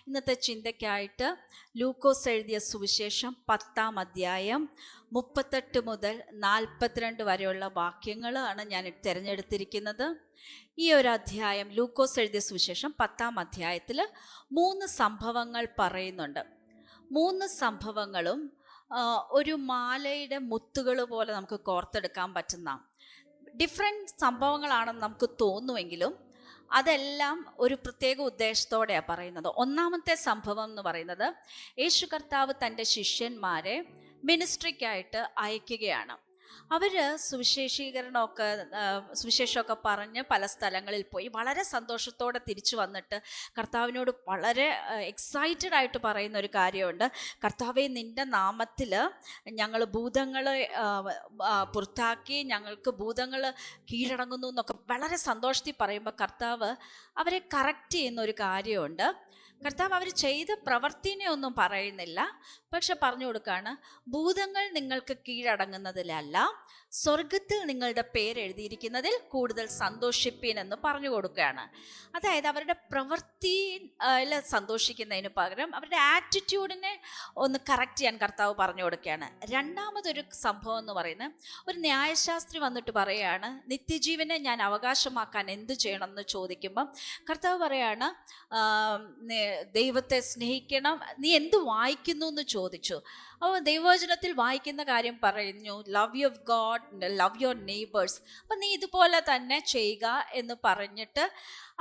ഇന്നത്തെ ചിന്തയ്ക്കായിട്ട് ലൂക്കോസ് എഴുതിയ സുവിശേഷം 10-ാം അധ്യായം 38 മുതൽ 42 വരെയുള്ള വാക്യങ്ങളാണ് ഞാൻ തിരഞ്ഞെടുത്തിരിക്കുന്നത്. ഈ ഒരു അധ്യായം ലൂക്കോസ് എഴുതിയ സുവിശേഷം 10-ാം അധ്യായത്തിൽ 3 സംഭവങ്ങൾ പറയുന്നുണ്ട്. 3 സംഭവങ്ങളും ഒരു മാലയുടെ മുത്തുകൾ പോലെ നമുക്ക് കോർത്തെടുക്കാൻ പറ്റുന്ന ഡിഫറെൻറ്റ് സംഭവങ്ങളാണെന്ന് നമുക്ക് തോന്നുമെങ്കിലും അതെല്ലാം ഒരു പ്രത്യേക ഉദ്ദേശത്തോടെയാണ് പറയുന്നത്. ഒന്നാമത്തെ സംഭവം എന്ന് പറയുന്നത്, യേശു കർത്താവ് തൻ്റെ ശിഷ്യന്മാരെ മിനിസ്ട്രിക്കായിട്ട് അയക്കുകയാണ്. അവർ സുവിശേഷമൊക്കെ പറഞ്ഞ് പല സ്ഥലങ്ങളിൽ പോയി വളരെ സന്തോഷത്തോടെ തിരിച്ചു വന്നിട്ട് കർത്താവിനോട് വളരെ എക്സൈറ്റഡ് ആയിട്ട് പറയുന്ന ഒരു കാര്യമുണ്ട്. കർത്താവെ, നിൻ്റെ നാമത്തിൽ ഞങ്ങൾ ഭൂതങ്ങളെ പുറത്താക്കി, ഞങ്ങൾക്ക് ഭൂതങ്ങൾ കീഴടങ്ങുന്നു എന്നൊക്കെ വളരെ സന്തോഷത്തിൽ പറയുമ്പോൾ കർത്താവ് അവരെ കറക്റ്റ് ചെയ്യുന്ന ഒരു കാര്യമുണ്ട്. കർത്താവ് അവർ ചെയ്ത പ്രവൃത്തിനെ ഒന്നും പറയുന്നില്ല, പക്ഷെ പറഞ്ഞു കൊടുക്കുകയാണ്, ഭൂതങ്ങൾ നിങ്ങൾക്ക് കീഴടങ്ങുന്നതിലല്ല, സ്വർഗത്തിൽ നിങ്ങളുടെ പേരെഴുതിയിരിക്കുന്നതിൽ കൂടുതൽ സന്തോഷിപ്പീൻ എന്ന് പറഞ്ഞു കൊടുക്കുകയാണ്. അതായത് അവരുടെ പ്രവൃത്തിയിൽ സന്തോഷിക്കുന്നതിന് പകരം അവരുടെ ആറ്റിറ്റ്യൂഡിനെ ഒന്ന് കറക്റ്റ് ചെയ്യാൻ കർത്താവ് പറഞ്ഞു കൊടുക്കുകയാണ്. രണ്ടാമതൊരു സംഭവം എന്ന് പറയുന്നത്, ഒരു ന്യായശാസ്ത്രി വന്നിട്ട് പറയുകയാണ്, നിത്യജീവനെ ഞാൻ അവകാശമാക്കാൻ എന്ത് ചെയ്യണം എന്ന് ചോദിക്കുമ്പം കർത്താവ് പറയാണ്, ദൈവത്തെ സ്നേഹിക്കണം, നീ എന്ത് വായിക്കുന്നു എന്ന് ചോദിച്ചു. അപ്പോൾ ദൈവവചനത്തിൽ വായിക്കുന്ന കാര്യം പറഞ്ഞു, love your God, love your neighbours. അപ്പം നീ ഇതുപോലെ തന്നെ ചെയ്യുക എന്ന് പറഞ്ഞിട്ട്,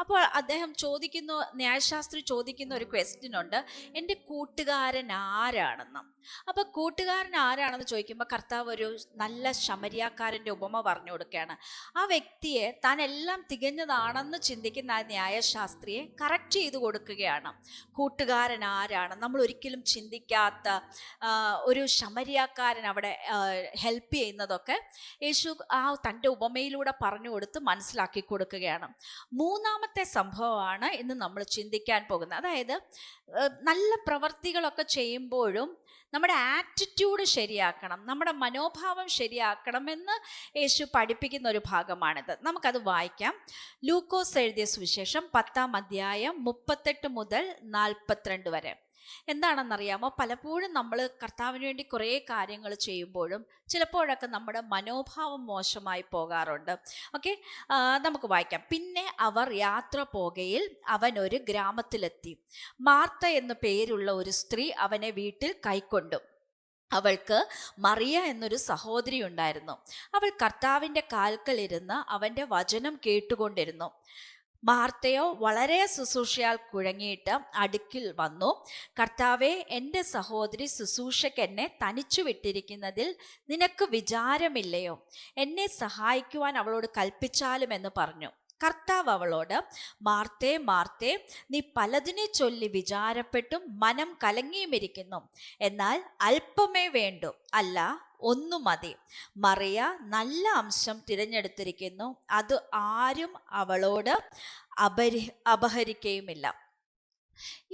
അപ്പോൾ അദ്ദേഹം ചോദിക്കുന്നു, ന്യായശാസ്ത്രി ചോദിക്കുന്ന ഒരു ക്വസ്റ്റ്യൻ ഉണ്ട്, എൻ്റെ കൂട്ടുകാരൻ ആരാണെന്ന്. അപ്പോൾ കൂട്ടുകാരൻ ആരാണെന്ന് ചോദിക്കുമ്പോൾ കർത്താവ് ഒരു നല്ല ശമരിയാക്കാരൻ്റെ ഉപമ പറഞ്ഞു കൊടുക്കുകയാണ്. ആ വ്യക്തിയെ താൻ എല്ലാം തികഞ്ഞതാണെന്ന് ചിന്തിക്കുന്ന ആ ന്യായശാസ്ത്രിയെ കറക്റ്റ് ചെയ്ത് കൊടുക്കുകയാണ്. കൂട്ടുകാരൻ ആരാണ്, നമ്മൾ ഒരിക്കലും ചിന്തിക്കാത്ത ഒരു ശമരിയാക്കാരൻ അവിടെ ഹെൽപ്പ് ചെയ്യുന്നതൊക്കെ യേശു തൻ്റെ ഉപമയിലൂടെ പറഞ്ഞു കൊടുത്ത് മനസ്സിലാക്കി കൊടുക്കുകയാണ്. മൂന്നാമത്തെ സംഭവമാണ് ഇന്ന് നമ്മൾ ചിന്തിക്കാൻ പോകുന്നത്. അതായത് നല്ല പ്രവർത്തികളൊക്കെ ചെയ്യുമ്പോഴും നമ്മുടെ ആറ്റിറ്റ്യൂഡ് ശരിയാക്കണം, നമ്മുടെ മനോഭാവം ശരിയാക്കണമെന്ന് യേശു പഠിപ്പിക്കുന്ന ഒരു ഭാഗമാണിത്. നമുക്കത് വായിക്കാം. ലൂക്കോസ് എഴുതിയ സുവിശേഷം 10-ാം അധ്യായം 38 മുതൽ 42 വരെ. എന്താണെന്നറിയാമോ, പലപ്പോഴും നമ്മൾ കർത്താവിന് വേണ്ടി കുറേ കാര്യങ്ങൾ ചെയ്യുമ്പോഴും ചിലപ്പോഴൊക്കെ നമ്മുടെ മനോഭാവം മോശമായി പോകാറുണ്ട്. ഓക്കെ, നമുക്ക് വായിക്കാം. പിന്നെ അവർ യാത്ര പോകയിൽ അവൻ ഒരു ഗ്രാമത്തിലെത്തി. മാർത്ത എന്നു പേരുള്ള ഒരു സ്ത്രീ അവനെ വീട്ടിൽ കൈക്കൊണ്ടു. അവൾക്ക് മറിയ എന്നൊരു സഹോദരി ഉണ്ടായിരുന്നു. അവൾ കർത്താവിൻ്റെ കാൽക്കലിരുന്ന് അവൻ്റെ വചനം കേട്ടുകൊണ്ടിരുന്നു. മാർത്തയോ വളരെ ശുശ്രൂഷയാൽ കുഴങ്ങിയിട്ട് അടുക്കിൽ വന്നു. കർത്താവെ, എൻ്റെ സഹോദരി ശുശ്രൂഷയ്ക്ക് എന്നെ തനിച്ചു വിട്ടിരിക്കുന്നതിൽ നിനക്ക് വിചാരമില്ലയോ? എന്നെ സഹായിക്കുവാൻ അവളോട് കൽപ്പിച്ചാലും എന്ന് പറഞ്ഞു. കർത്താവ് അവളോട്, മാർത്തേ മാർത്തേ, നീ പലതിനെ ചൊല്ലി വിചാരപ്പെട്ടും മനം കലങ്ങിയുമിരിക്കുന്നു. എന്നാൽ അല്പമേ വേണ്ടു, അല്ല ഒന്നു മതി. മറിയ നല്ല അംശം തിരഞ്ഞെടുത്തിരിക്കുന്നു, അത് ആരും അവളോട് അപഹരിക്കുകയുമില്ല.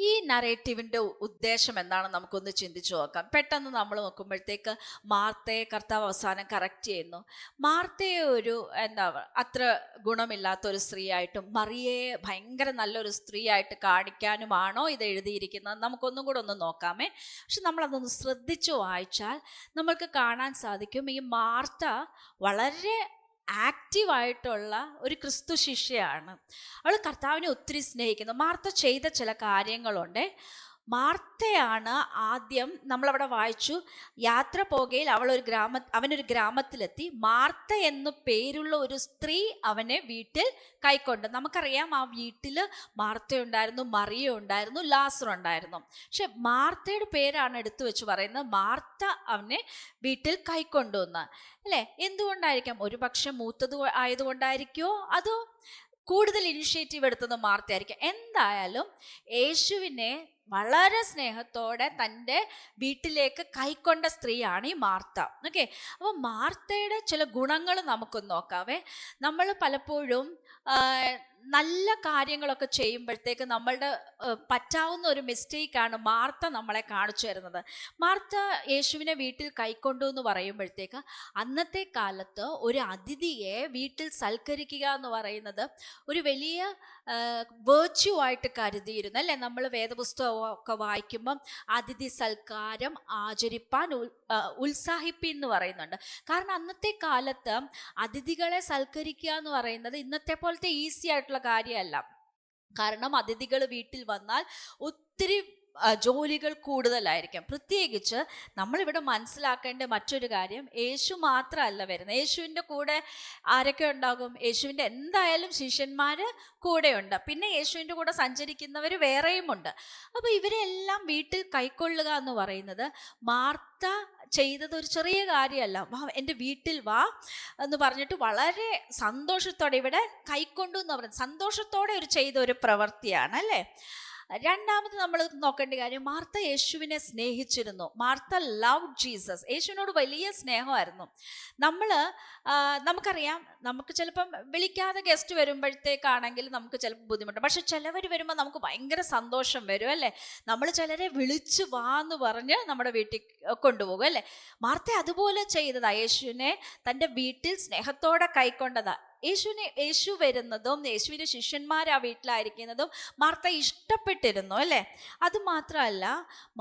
ഈ നറേറ്റീവിൻ്റെ ഉദ്ദേശം എന്താണെന്ന് നമുക്കൊന്ന് ചിന്തിച്ചു നോക്കാം. പെട്ടെന്ന് നമ്മൾ നോക്കുമ്പോഴത്തേക്ക് മാർത്തയെ കർത്താവ് അവസാനം കറക്റ്റ് ചെയ്യുന്നു. മാർത്തയെ ഒരു അത്ര ഗുണമില്ലാത്തൊരു സ്ത്രീയായിട്ടും മറിയയെ ഭയങ്കര നല്ലൊരു സ്ത്രീയായിട്ട് കാണിക്കാനുമാണോ ഇത് എഴുതിയിരിക്കുന്നത്? നമുക്കൊന്നും കൂടെ ഒന്ന് നോക്കാമേ. പക്ഷെ നമ്മളതൊന്ന് ശ്രദ്ധിച്ചു വായിച്ചാൽ നമ്മൾക്ക് കാണാൻ സാധിക്കും, ഈ മാർത്ത വളരെ ആക്റ്റീവായിട്ടുള്ള ഒരു ക്രിസ്തു ശിഷ്യയാണ്. അവൾ കർത്താവിനെ ഒത്തിരി സ്നേഹിക്കുന്നു. മാർത്ത ചെയ്ത ചില കാര്യങ്ങളുണ്ട്. മാർത്തയാണ് ആദ്യം, നമ്മളവിടെ വായിച്ചു, യാത്ര പോകയിൽ അവനൊരു ഗ്രാമത്തിലെത്തി. മാർത്ത എന്നു പേരുള്ള ഒരു സ്ത്രീ അവനെ വീട്ടിൽ കൈക്കൊണ്ട്. നമുക്കറിയാം, ആ വീട്ടിൽ മാർത്ത ഉണ്ടായിരുന്നു, മറിയ ഉണ്ടായിരുന്നു, ലാസർ ഉണ്ടായിരുന്നു. പക്ഷെ മാർത്തയുടെ പേരാണ് എടുത്തു വെച്ച് പറയുന്നത്. മാർത്ത അവനെ വീട്ടിൽ കൈക്കൊണ്ടുവന്ന്, അല്ലേ? എന്തുകൊണ്ടായിരിക്കാം? ഒരു പക്ഷെ മൂത്തത് ആയതുകൊണ്ടായിരിക്കുമോ, അതോ കൂടുതൽ ഇനിഷ്യേറ്റീവ് എടുത്തത് മാർത്തയായിരിക്കും. എന്തായാലും യേശുവിനെ വളരെ സ്നേഹത്തോടെ തൻ്റെ വീട്ടിലേക്ക് കൈക്കൊണ്ട സ്ത്രീയാണ് ഈ മാർത്ത. ഓക്കെ, അപ്പോൾ മാർത്തയുടെ ചില ഗുണങ്ങൾ നമുക്കൊന്ന് നോക്കാവേ. നമ്മൾ പലപ്പോഴും നല്ല കാര്യങ്ങളൊക്കെ ചെയ്യുമ്പോഴത്തേക്ക് നമ്മളുടെ പറ്റാവുന്ന ഒരു മിസ്റ്റേക്കാണ് മാർത്ത നമ്മളെ കാണിച്ചു തരുന്നത്. മാർത്ത യേശുവിനെ വീട്ടിൽ കൈക്കൊണ്ടു എന്ന് പറയുമ്പോഴത്തേക്ക് അന്നത്തെ കാലത്ത് ഒരു അതിഥിയെ വീട്ടിൽ സൽക്കരിക്കുക എന്ന് പറയുന്നത് ഒരു വലിയ വേർച്യു ആയിട്ട് കരുതിയിരുന്നു അല്ലേ. നമ്മൾ വേദപുസ്തകമൊക്കെ വായിക്കുമ്പം അതിഥി സൽക്കാരം ആചരിപ്പാൻ ഉത്സാഹിപ്പിൻ എന്ന് പറയുന്നുണ്ട്. കാരണം അന്നത്തെ കാലത്ത് അതിഥികളെ സൽക്കരിക്കുക എന്ന് പറയുന്നത് ഇന്നത്തെ പോലത്തെ ഈസി ആയിട്ടുള്ള കാര്യമല്ല. കാരണം അതിഥികൾ വീട്ടിൽ വന്നാൽ ഒത്തിരി ജോലികൾ കൂടുതലായിരിക്കും. പ്രത്യേകിച്ച് നമ്മളിവിടെ മനസ്സിലാക്കേണ്ട മറ്റൊരു കാര്യം, യേശു മാത്രമല്ല വരുന്നത്. യേശുവിൻ്റെ കൂടെ ആരൊക്കെ ഉണ്ടാകും? യേശുവിൻ്റെ എന്തായാലും ശിഷ്യന്മാർ കൂടെയുണ്ട്, പിന്നെ യേശുവിൻ്റെ കൂടെ സഞ്ചരിക്കുന്നവർ വേറെയുമുണ്ട്. അപ്പോൾ ഇവരെല്ലാം വീട്ടിൽ കൈക്കൊള്ളുക എന്ന് പറയുന്നത് മാർത്ത ചെയ്തത് ഒരു ചെറിയ കാര്യമല്ല. വാ എൻ്റെ വീട്ടിൽ വാ എന്ന് പറഞ്ഞിട്ട് വളരെ സന്തോഷത്തോടെ ഇവിടെ കൈക്കൊണ്ടു എന്ന് പറയുന്നത് സന്തോഷത്തോടെ ചെയ്ത ഒരു പ്രവൃത്തിയാണ് അല്ലേ. രണ്ടാമത് നമ്മൾ നോക്കേണ്ട കാര്യം, മാർത്ത യേശുവിനെ സ്നേഹിച്ചിരുന്നു. Martha love Jesus. യേശുവിനോട് വലിയ സ്നേഹമായിരുന്നു. നമുക്കറിയാം, നമുക്ക് ചിലപ്പം വിളിക്കാതെ ഗസ്റ്റ് വരുമ്പോഴത്തേക്കാണെങ്കിൽ നമുക്ക് ചിലപ്പോൾ ബുദ്ധിമുട്ട്, പക്ഷെ ചിലവർ വരുമ്പോൾ നമുക്ക് ഭയങ്കര സന്തോഷം വരും അല്ലേ. നമ്മൾ ചിലരെ വിളിച്ച് വാന്ന് പറഞ്ഞ് നമ്മുടെ വീട്ടിൽ കൊണ്ടുപോകും അല്ലേ. മാർത്ത അതുപോലെ ചെയ്തതാ, യേശുവിനെ തൻ്റെ വീട്ടിൽ സ്നേഹത്തോടെ കൈക്കൊണ്ടതാ. യേശു വരുന്നതും യേശുവിൻ്റെ ശിഷ്യന്മാർ ആ വീട്ടിലായിരിക്കുന്നതും മാർത്ത ഇഷ്ടപ്പെട്ടിരുന്നു അല്ലേ. അതുമാത്രമല്ല,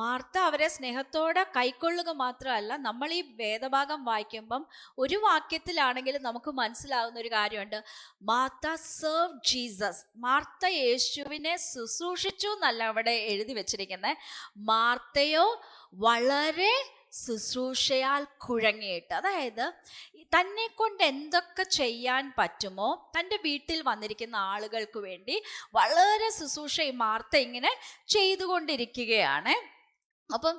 മാർത്ത അവരെ സ്നേഹത്തോടെ കൈക്കൊള്ളുക മാത്രമല്ല, നമ്മൾ ഈ വേദഭാഗം വായിക്കുമ്പം ഒരു വാക്യത്തിലാണെങ്കിലും നമുക്ക് മനസ്സിലാകുന്ന ഒരു കാര്യമുണ്ട്. Martha serve Jesus. മാർത്ത യേശുവിനെ ശുശ്രൂഷിച്ചു എന്നല്ല അവിടെ എഴുതി വെച്ചിരിക്കുന്നത്. മാർത്തയോ വളരെ ശുശ്രൂഷയാൽ കുഴങ്ങിയിട്ട്, അതായത് തന്നെ കൊണ്ട് എന്തൊക്കെ ചെയ്യാൻ പറ്റുമോ തൻ്റെ വീട്ടിൽ വന്നിരിക്കുന്ന ആളുകൾക്ക് വേണ്ടി വളരെ ശുശ്രൂഷ മാർത്ത ഇങ്ങനെ ചെയ്തുകൊണ്ടിരിക്കുകയാണ്. അപ്പം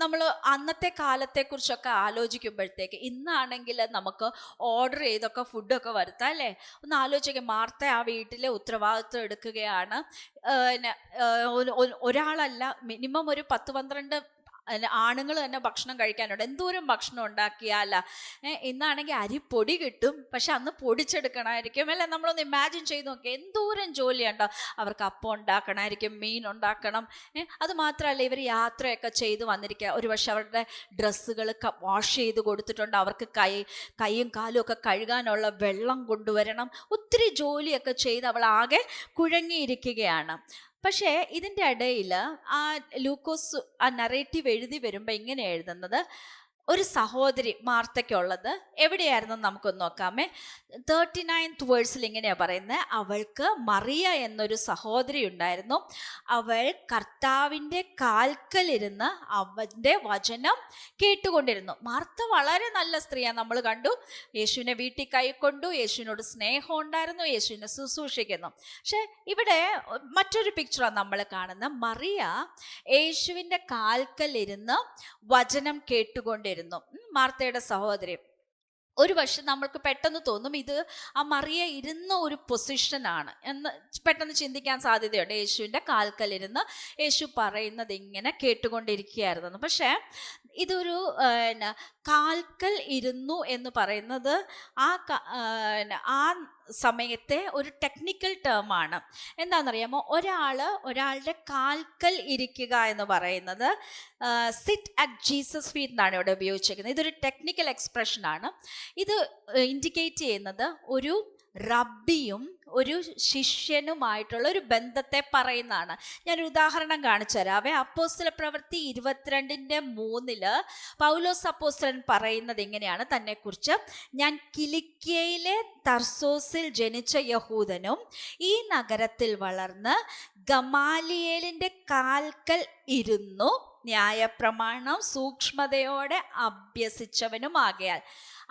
നമ്മൾ അന്നത്തെ കാലത്തെക്കുറിച്ചൊക്കെ ആലോചിക്കുമ്പോഴത്തേക്ക്, ഇന്നാണെങ്കിൽ നമുക്ക് ഓർഡർ ചെയ്തൊക്കെ ഫുഡൊക്കെ വരുത്താം അല്ലേ. ഒന്ന് ആലോചിക്കുക, മാർത്ത ആ വീട്ടിലെ ഉത്തരവാദിത്വം എടുക്കുകയാണ്. ഒരാളല്ല, മിനിമം ഒരു 10-12 ആണുങ്ങൾ തന്നെ ഭക്ഷണം കഴിക്കാനുണ്ട്. എന്തോരം ഭക്ഷണം ഉണ്ടാക്കിയാല. ഇന്നാണെങ്കിൽ അരിപ്പൊടി കിട്ടും, പക്ഷെ അന്ന് പൊടിച്ചെടുക്കണമായിരിക്കും അല്ലേ. നമ്മളൊന്ന് ഇമാജിൻ ചെയ്ത് നോക്കി, എന്തോരം ജോലിയുണ്ടോ. അവർക്ക് അപ്പം ഉണ്ടാക്കണമായിരിക്കും, മീൻ ഉണ്ടാക്കണം. അത് മാത്രമല്ല, ഇവർ യാത്രയൊക്കെ ചെയ്ത് വന്നിരിക്കുക. ഒരു പക്ഷെ അവരുടെ ഡ്രസ്സുകൾ വാഷ് ചെയ്ത് കൊടുത്തിട്ടുണ്ട്, അവർക്ക് കൈയും കാലും ഒക്കെ കഴുകാനുള്ള വെള്ളം കൊണ്ടുവരണം. ഒത്തിരി ജോലിയൊക്കെ ചെയ്ത് അവൾ ആകെ കുഴങ്ങിയിരിക്കുകയാണ്. പക്ഷേ ഇതിൻ്റെ ഇടയിൽ ആ ലൂക്കോസ് ആ നറേറ്റീവ് എഴുതി വരുമ്പോൾ ഇങ്ങനെ എഴുതുന്നത്, ഒരു സഹോദരി മാർത്തയ്ക്കുള്ളത് എവിടെയായിരുന്നു നമുക്കൊന്ന് നോക്കാമേ. 39th വേഴ്സിൽ ഇങ്ങനെയാണ് പറയുന്നത്, അവൾക്ക് മറിയ എന്നൊരു സഹോദരി ഉണ്ടായിരുന്നു. അവൾ കർത്താവിൻ്റെ കാൽക്കലിരുന്ന് അവൻ്റെ വചനം കേട്ടുകൊണ്ടിരുന്നു. മാർത്ത വളരെ നല്ല സ്ത്രീയാണ്, നമ്മൾ കണ്ടു. യേശുവിനെ വീട്ടിൽ കൈക്കൊണ്ടു, യേശുവിനോട് സ്നേഹം ഉണ്ടായിരുന്നു, യേശുവിനെ ശുശ്രൂഷിക്കുന്നു. പക്ഷെ ഇവിടെ മറ്റൊരു പിക്ചറാണ് നമ്മൾ കാണുന്നത്. മറിയ യേശുവിൻ്റെ കാൽക്കലിരുന്ന് വചനം കേട്ടുകൊണ്ടിരുന്നു. മാർത്തയുടെ സഹോദരി. ഒരു പക്ഷെ നമ്മൾക്ക് പെട്ടെന്ന് തോന്നും ഇത് ആ മറിയ ഇരുന്ന ഒരു പൊസിഷനാണ് എന്ന് പെട്ടെന്ന് ചിന്തിക്കാൻ സാധ്യതയുണ്ട്. യേശുവിൻ്റെ കാൽക്കലിരുന്ന് യേശു പറയുന്നത് ഇങ്ങനെ കേട്ടുകൊണ്ടിരിക്കുകയായിരുന്നു. പക്ഷേ ഇതൊരു കാൽക്കൽ ഇരുന്നു എന്ന് പറയുന്നത് ആ സമയത്തെ ഒരു ടെക്നിക്കൽ ടേമാണ്. എന്താണെന്നറിയാമോ, ഒരാളുടെ കാൽക്കൽ ഇരിക്കുക എന്ന് പറയുന്നത് സിറ്റ് അറ്റ് ജീസസ് ഫീറ്റ് എന്നാണ് ഇവിടെ ഉപയോഗിച്ചിരിക്കുന്നത്. ഇതൊരു ടെക്നിക്കൽ എക്സ്പ്രഷനാണ്. ഇത് ഇൻഡിക്കേറ്റ് ചെയ്യുന്നത് ഒരു റബ്ബിയും ഒരു ശിഷ്യനുമായിട്ടുള്ള ഒരു ബന്ധത്തെ പറയുന്നതാണ്. ഞാനൊരു ഉദാഹരണം കാണിച്ചു തരാവേ. അപ്പോസ്തല പ്രവൃത്തി 22:3 പൗലോസ് അപ്പോസ്തലൻ പറയുന്നത് ഇങ്ങനെയാണ് തന്നെക്കുറിച്ച്: ഞാൻ കിലിക്യയിലെ തർസോസിൽ ജനിച്ച യഹൂദനും ഈ നഗരത്തിൽ വളർന്ന് ഗമാലിയേലിൻ്റെ കാൽക്കൽ ഇരുന്നു ന്യായപ്രമാണം സൂക്ഷ്മതയോടെ അഭ്യസിച്ചവനുമാകയാൽ.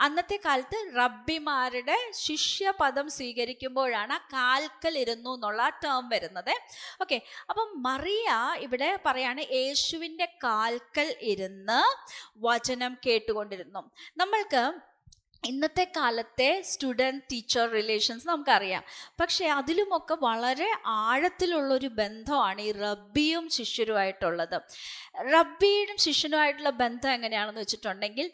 അന്നത്തെ കാലത്ത് റബ്ബിമാരുടെ ശിഷ്യപദം സ്വീകരിക്കുമ്പോഴാണ് കാൽക്കൽ ഇരുന്നു എന്നുള്ള ടേം വരുന്നത്. ഓക്കെ, അപ്പം മറിയ ഇവിടെ പറയാണ് യേശുവിൻ്റെ കാൽക്കൽ ഇരുന്ന് വചനം കേട്ടുകൊണ്ടിരുന്നു. നമ്മൾക്ക് ഇന്നത്തെ കാലത്തെ സ്റ്റുഡൻറ് ടീച്ചർ റിലേഷൻസ് നമുക്കറിയാം. പക്ഷേ അതിലുമൊക്കെ വളരെ ആഴത്തിലുള്ളൊരു ബന്ധമാണ് ഈ റബ്ബിയും ശിഷ്യരുമായിട്ടുള്ളത്. റബ്ബിയും ശിഷ്യനുമായിട്ടുള്ള ബന്ധം എങ്ങനെയാണെന്ന് വെച്ചിട്ടുണ്ടെങ്കിൽ,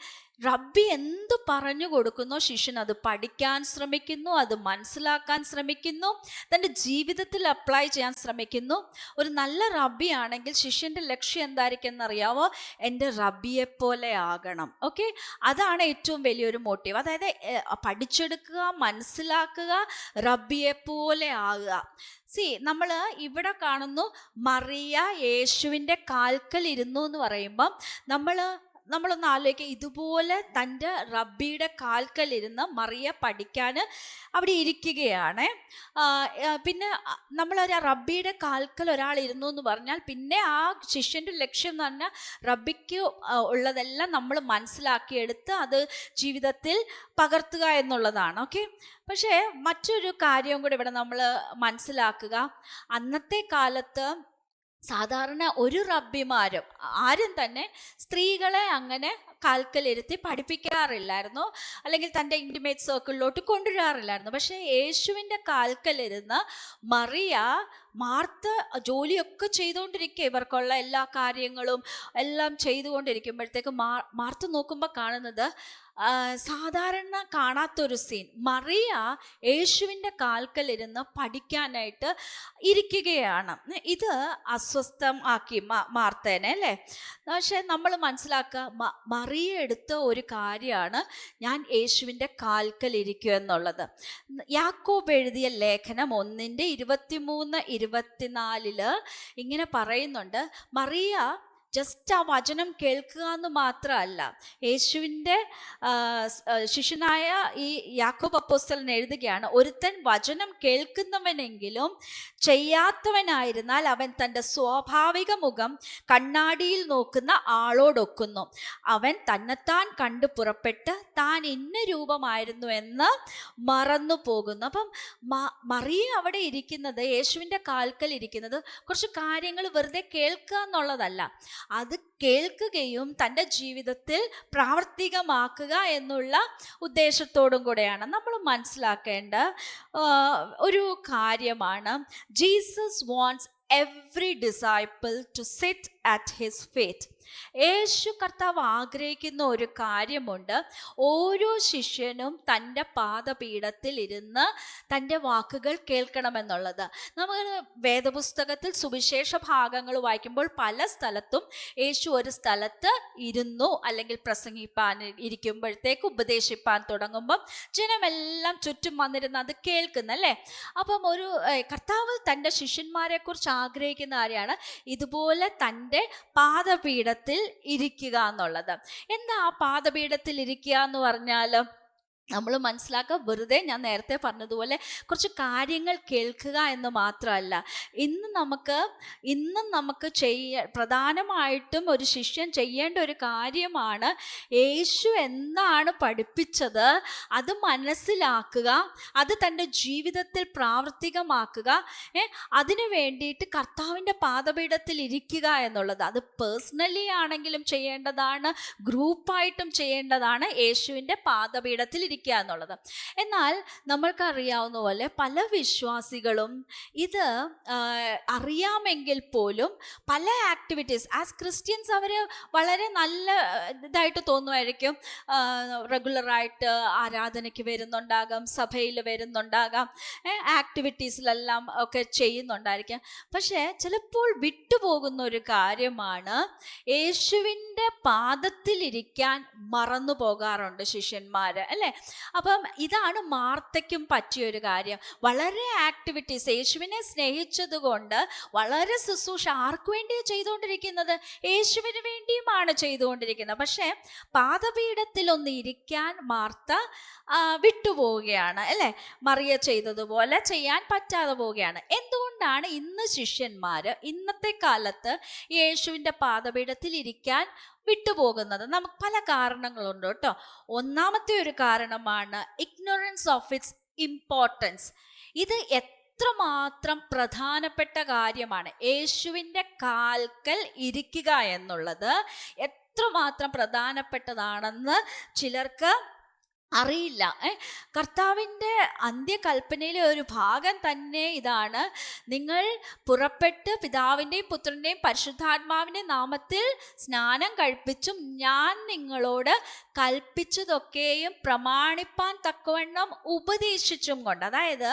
റബ്ബി എന്ത് പറഞ്ഞു കൊടുക്കുന്നോ ശിഷ്യൻ അത് പഠിക്കാൻ ശ്രമിക്കുന്നു, അത് മനസ്സിലാക്കാൻ ശ്രമിക്കുന്നു, തൻ്റെ ജീവിതത്തിൽ അപ്ലൈ ചെയ്യാൻ ശ്രമിക്കുന്നു. ഒരു നല്ല റബ്ബി ആണെങ്കിൽ ശിഷ്യൻ്റെ ലക്ഷ്യം എന്തായിരിക്കും എന്നറിയാവോ? എൻ്റെ റബ്ബിയെ പോലെ ആകണം. ഓക്കെ, അതാണ് ഏറ്റവും വലിയൊരു മോട്ടീവ്. അതായത് പഠിച്ചെടുക്കുക, മനസ്സിലാക്കുക, റബ്ബിയെ പോലെ ആകുക. നമ്മൾ ഇവിടെ കാണുന്നു, മറിയ യേശുവിൻ്റെ കാൽക്കൽ ഇരുന്നു എന്ന് പറയുമ്പം നമ്മളൊന്ന് ആലോചിക്കുക, ഇതുപോലെ തൻ്റെ റബ്ബിയുടെ കാൽക്കലിരുന്ന് മറിയ പഠിക്കാൻ അവിടെ ഇരിക്കുകയാണ്. പിന്നെ നമ്മളൊരു റബ്ബിയുടെ കാൽക്കൽ ഒരാൾ ഇരുന്നു എന്ന് പറഞ്ഞാൽ പിന്നെ ആ ശിഷ്യൻ്റെ ലക്ഷ്യം എന്ന് പറഞ്ഞാൽ റബ്ബിക്ക് ഉള്ളതെല്ലാം നമ്മൾ മനസ്സിലാക്കിയെടുത്ത് അത് ജീവിതത്തിൽ പകർത്തുക എന്നുള്ളതാണ്. ഓക്കെ, പക്ഷേ മറ്റൊരു കാര്യവും കൂടി ഇവിടെ നമ്മൾ മനസ്സിലാക്കുക. അന്നത്തെ കാലത്ത് സാധാരണ ഒരു റബ്ബിമാരും ആരും തന്നെ സ്ത്രീകളെ അങ്ങനെ കാൽക്കലിരുത്തി പഠിപ്പിക്കാറില്ലായിരുന്നു, അല്ലെങ്കിൽ തൻ്റെ ഇൻറ്റിമേറ്റ് സർക്കിളിലോട്ട് കൊണ്ടുവരാറില്ലായിരുന്നു. പക്ഷേ യേശുവിൻ്റെ കാൽക്കലിരുന്ന് മറിയ, മാർത്ത ജോലിയൊക്കെ ചെയ്തുകൊണ്ടിരിക്കുക, ഇവർക്കുള്ള എല്ലാ കാര്യങ്ങളും എല്ലാം ചെയ്തുകൊണ്ടിരിക്കുമ്പോഴത്തേക്ക് മാർത്ത നോക്കുമ്പോൾ കാണുന്നത് സാധാരണ കാണാത്തൊരു സീൻ. മറിയ യേശുവിൻ്റെ കാൽക്കലിരുന്ന് പഠിക്കാനായിട്ട് ഇരിക്കുകയാണ്. ഇത് അസ്വസ്ഥം ആക്കി മാർത്തേനെ, അല്ലേ? പക്ഷെ നമ്മൾ മനസ്സിലാക്കുക, മറിയ എടുത്ത ഒരു കാര്യമാണ് ഞാൻ യേശുവിൻ്റെ കാൽക്കൽ ഇരിക്കുക എന്നുള്ളത്. യാക്കോബ് എഴുതിയ ലേഖനം 1:23-24 ഇങ്ങനെ പറയുന്നുണ്ട്, മറിയ ജസ്റ്റ് ആ വചനം കേൾക്കുക എന്ന് മാത്രമല്ല, യേശുവിൻ്റെ ശിഷ്യനായ ഈ യാക്കോബ് അപ്പോസ്തലൻ എഴുതുകയാണ്, ഒരുത്തൻ വചനം കേൾക്കുന്നവനെങ്കിലും ചെയ്യാത്തവനായിരുന്നാൽ അവൻ തൻ്റെ സ്വാഭാവിക മുഖം കണ്ണാടിയിൽ നോക്കുന്ന ആളോടൊക്കുന്നു. അവൻ തന്നെത്താൻ കണ്ടു പുറപ്പെട്ട് താൻ ഇന്ന രൂപമായിരുന്നു എന്ന് മറന്നു പോകുന്നു. അപ്പം മറിയ അവിടെ ഇരിക്കുന്നത്, യേശുവിൻ്റെ കാൽക്കൽ ഇരിക്കുന്നത് കുറച്ച് കാര്യങ്ങൾ വെറുതെ കേൾക്കുക എന്നുള്ളതല്ല, അത് കേൾക്കുകയും തൻ്റെ ജീവിതത്തിൽ പ്രാവർത്തികമാക്കുക എന്നുള്ള ഉദ്ദേശത്തോടും കൂടെയാണ്. നമ്മൾ മനസ്സിലാക്കേണ്ട ഒരു കാര്യമാണ്, Jesus wants every disciple to sit at his feet. യേശു കർത്താവ് ആഗ്രഹിക്കുന്ന ഒരു കാര്യമുണ്ട്, ഓരോ ശിഷ്യനും തൻ്റെ പാദപീഠത്തിൽ ഇരുന്ന് തൻ്റെ വാക്കുകൾ കേൾക്കണമെന്നുള്ളത്. നമ്മൾ വേദപുസ്തകത്തിൽ സുവിശേഷ ഭാഗങ്ങൾ വായിക്കുമ്പോൾ പല സ്ഥലത്തും യേശു ഒരു സ്ഥലത്ത് ഇരുന്നു, അല്ലെങ്കിൽ പ്രസംഗിപ്പാൻ ഇരിക്കുമ്പോഴത്തേക്ക് ഉപദേശിപ്പാൻ തുടങ്ങുമ്പം ജനമെല്ലാം ചുറ്റും വന്നിരുന്ന് അത് കേൾക്കുന്നല്ലേ. അപ്പം ഒരു കർത്താവ് തൻ്റെ ശിഷ്യന്മാരെ കുറിച്ച് ആഗ്രഹിക്കുന്ന കാര്യമാണ് ഇതുപോലെ തൻ്റെ പാദപീഠത്തിൽ ഇരിക്കുക എന്നുള്ളത്. എന്താ ആ പാദപീഠത്തിൽ ഇരിക്കുക എന്ന് പറഞ്ഞാൽ നമ്മൾ മനസ്സിലാക്കുക, വെറുതെ ഞാൻ നേരത്തെ പറഞ്ഞതുപോലെ കുറച്ച് കാര്യങ്ങൾ കേൾക്കുക എന്ന് മാത്രമല്ല, ഇന്നും നമുക്ക് പ്രധാനമായിട്ടും ഒരു ശിഷ്യൻ ചെയ്യേണ്ട ഒരു കാര്യമാണ്, യേശു എന്താണ് പഠിപ്പിച്ചത് അത് മനസ്സിലാക്കുക, അത് തൻ്റെ ജീവിതത്തിൽ പ്രാവർത്തികമാക്കുക. അതിനു വേണ്ടിയിട്ട് കർത്താവിൻ്റെ പാദപീഠത്തിൽ ഇരിക്കുക എന്നുള്ളത്, അത് പേഴ്സണലി ആണെങ്കിലും ചെയ്യേണ്ടതാണ്, ഗ്രൂപ്പായിട്ടും ചെയ്യേണ്ടതാണ്. യേശുവിൻ്റെ പാദപീഠത്തിൽ ഇരിക്കുക എന്നുള്ളത്. എന്നാൽ നമ്മൾക്കറിയാവുന്ന പോലെ പല വിശ്വാസികളും ഇത് അറിയാമെങ്കിൽ പോലും പല ആക്ടിവിറ്റീസ് ആസ് ക്രിസ്ത്യൻസ് അവർ വളരെ നല്ല ഇതായിട്ട് തോന്നുമായിരിക്കും. റെഗുലറായിട്ട് ആരാധനയ്ക്ക് വരുന്നുണ്ടാകാം, സഭയിൽ വരുന്നുണ്ടാകാം, ആക്ടിവിറ്റീസിലെല്ലാം ഒക്കെ ചെയ്യുന്നുണ്ടായിരിക്കാം. പക്ഷേ ചിലപ്പോൾ വിട്ടുപോകുന്ന ഒരു കാര്യമാണ്, യേശുവിൻ്റെ പാദത്തിലിരിക്കാൻ മറന്നു പോകാറുണ്ട് ശിഷ്യന്മാർ, അല്ലേ? അപ്പം ഇതാണ് മാർത്തയ്ക്കും പറ്റിയൊരു കാര്യം. വളരെ ആക്ടിവിറ്റീസ്, യേശുവിനെ സ്നേഹിച്ചതുകൊണ്ട് വളരെ ശുശ്രൂഷ ആർക്കു വേണ്ടിയാണ് ചെയ്തുകൊണ്ടിരിക്കുന്നത്? യേശുവിന് വേണ്ടിയുമാണ് ചെയ്തുകൊണ്ടിരിക്കുന്നത്. പക്ഷേ പാദപീഠത്തിൽ ഒന്ന് ഇരിക്കാൻ മാർത്ത വിട്ടുപോവുകയാണ്, അല്ലേ? മറിയ ചെയ്തതുപോലെ ചെയ്യാൻ പറ്റാതെ പോവുകയാണ്. എന്തുകൊണ്ടാണ് ഇന്ന് ശിഷ്യന്മാർ ഇന്നത്തെ കാലത്ത് യേശുവിൻ്റെ പാദപീഠത്തിൽ ഇരിക്കാൻ വിട്ടുപോകുന്നത്? നമുക്ക് പല കാരണങ്ങളുണ്ട് കേട്ടോ. ഒന്നാമത്തെ ഒരു കാരണമാണ് ഇഗ്നോറൻസ് ഓഫ് ഇറ്റ്സ് ഇമ്പോർട്ടൻസ്. ഇത് എത്രമാത്രം പ്രധാനപ്പെട്ട കാര്യമാണ്. യേശുവിൻ്റെ കാൽക്കൽ ഇരിക്കുക എന്നുള്ളത് എത്രമാത്രം പ്രധാനപ്പെട്ടതാണെന്ന് ചിലർക്ക് അറിയില്ല. കർത്താവിൻ്റെ അന്ത്യകൽപ്പനയിലെ ഒരു ഭാഗം തന്നെ ഇതാണ്: നിങ്ങൾ പുറപ്പെട്ട് പിതാവിൻ്റെയും പുത്രൻ്റെയും പരിശുദ്ധാത്മാവിൻ്റെ നാമത്തിൽ സ്നാനം കഴിപ്പിച്ചും ഞാൻ നിങ്ങളോട് കൽപ്പിച്ചതൊക്കെയും പ്രമാണിപ്പാൻ തക്കവണ്ണം ഉപദേശിച്ചും കൊണ്ട്. അതായത്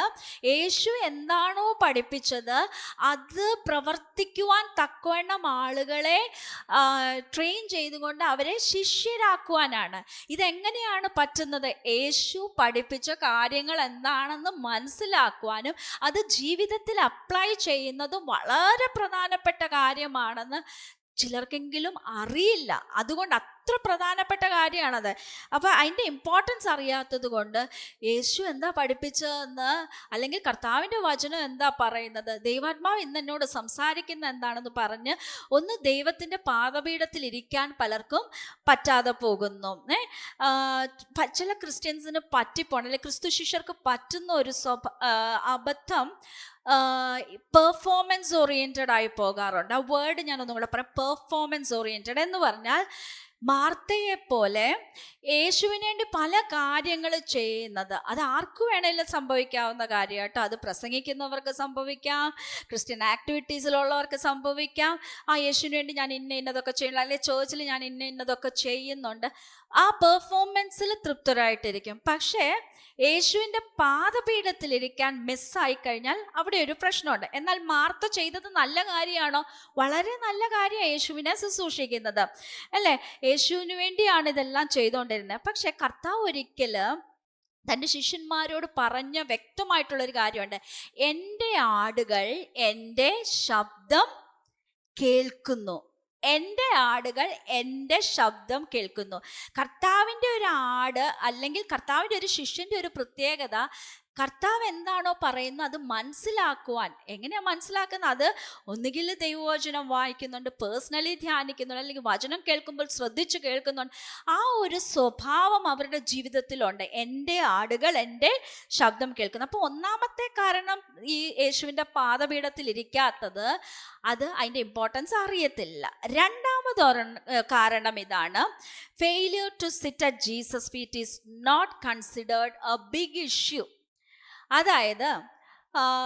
യേശു എന്താണോ പഠിപ്പിച്ചത് അത് പ്രവർത്തിക്കുവാൻ തക്കവണ്ണം ആളുകളെ ട്രെയിൻ ചെയ്തുകൊണ്ട് അവരെ ശിഷ്യരാക്കുവാനാണ്. ഇതെങ്ങനെയാണ് പറ്റുന്നത്? യേശു പഠിപ്പിച്ച കാര്യങ്ങൾ എന്താണെന്ന് മനസ്സിലാക്കുവാനും അത് ജീവിതത്തിൽ അപ്ലൈ ചെയ്യുന്നതും വളരെ പ്രധാനപ്പെട്ട കാര്യമാണെന്ന് ചിലർക്കെങ്കിലും അറിയില്ല. അതുകൊണ്ട് അത്ര പ്രധാനപ്പെട്ട കാര്യമാണത്. അപ്പോൾ അതിൻ്റെ ഇമ്പോർട്ടൻസ് അറിയാത്തത് കൊണ്ട് യേശു എന്താ പഠിപ്പിച്ചതെന്ന്, അല്ലെങ്കിൽ കർത്താവിൻ്റെ വചനം എന്താ പറയുന്നത്, ദൈവാത്മാവ് ഇന്ന് എന്നോട് സംസാരിക്കുന്ന എന്താണെന്ന് പറഞ്ഞ് ഒന്ന് ദൈവത്തിൻ്റെ പാദപീഠത്തിൽ ഇരിക്കാൻ പലർക്കും പറ്റാതെ പോകുന്നു. ചില ക്രിസ്ത്യൻസിന് പറ്റിപ്പോണം, അല്ലെങ്കിൽ ക്രിസ്തു ശിഷ്യർക്ക് പറ്റുന്ന ഒരു അബദ്ധം പെർഫോമൻസ് ഓറിയൻറ്റഡ് ആയി പോകാറുണ്ട്. ആ വേർഡ് ഞാനൊന്നും കൂടെ പറയാം. പെർഫോമൻസ് ഓറിയൻറ്റഡ് എന്ന് പറഞ്ഞാൽ മാർത്തയെ പോലെ യേശുവിന് വേണ്ടി പല കാര്യങ്ങൾ ചെയ്യുന്നത്. അത് ആർക്കു വേണേലും സംഭവിക്കാവുന്ന കാര്യമാട്ടോ. അത് പ്രസംഗിക്കുന്നവർക്ക് സംഭവിക്കാം, ക്രിസ്ത്യൻ ആക്ടിവിറ്റീസിലുള്ളവർക്ക് സംഭവിക്കാം. യേശുവിന് വേണ്ടി ഞാൻ ഇന്നതൊക്കെ ചെയ്യണം, അല്ലെങ്കിൽ ചേർച്ചിൽ ഞാൻ ഇന്നതൊക്കെ ചെയ്യുന്നുണ്ട്. ആ പെർഫോമൻസിൽ തൃപ്തരായിട്ടിരിക്കും. പക്ഷേ യേശുവിൻ്റെ പാദപീഠത്തിലിരിക്കാൻ മിസ്സായി കഴിഞ്ഞാൽ അവിടെ ഒരു പ്രശ്നമുണ്ട്. എന്നാൽ മാർത്ത ചെയ്തത് നല്ല കാര്യമാണോ? വളരെ നല്ല കാര്യമാണ് യേശുവിനെ ശുശ്രൂഷിക്കുന്നത്, അല്ലേ? യേശുവിന് വേണ്ടിയാണ് ഇതെല്ലാം ചെയ്തുകൊണ്ടിരുന്നത്. പക്ഷെ കർത്താവ് ഒരിക്കൽ തൻ്റെ ശിഷ്യന്മാരോട് പറഞ്ഞ വ്യക്തമായിട്ടുള്ളൊരു കാര്യമുണ്ട്: എൻ്റെ ആടുകൾ എൻ്റെ ശബ്ദം കേൾക്കുന്നു. എൻ്റെ ആടുകൾ എൻ്റെ ശബ്ദം കേൾക്കുന്നു. കർത്താവിൻ്റെ ഒരു ആട്, അല്ലെങ്കിൽ കർത്താവിൻ്റെ ഒരു ശിഷ്യൻ്റെ ഒരു പ്രത്യേകത, കർത്താവ് എന്താണോ പറയുന്നത് അത് മനസ്സിലാക്കുവാൻ. എങ്ങനെയാണ് മനസ്സിലാക്കുന്നത്? അത് ഒന്നുകിൽ ദൈവവചനം വായിക്കുന്നുണ്ട്, പേഴ്സണലി ധ്യാനിക്കുന്നുണ്ട്, അല്ലെങ്കിൽ വചനം കേൾക്കുമ്പോൾ ശ്രദ്ധിച്ച് കേൾക്കുന്നുണ്ട്. ആ ഒരു സ്വഭാവം അവരുടെ ജീവിതത്തിലുണ്ട്. എൻ്റെ ആടുകൾ എൻ്റെ ശബ്ദം കേൾക്കുന്നു. അപ്പോൾ ഒന്നാമത്തെ കാരണം ഈ യേശുവിൻ്റെ പാദപീഠത്തിൽ ഇരിക്കാത്തത്, അത് അതിൻ്റെ ഇമ്പോർട്ടൻസ് അറിയത്തില്ല. രണ്ടാമത് കാരണം ഇതാണ്: failure to sit at Jesus feet is not considered a big issue. അതായത്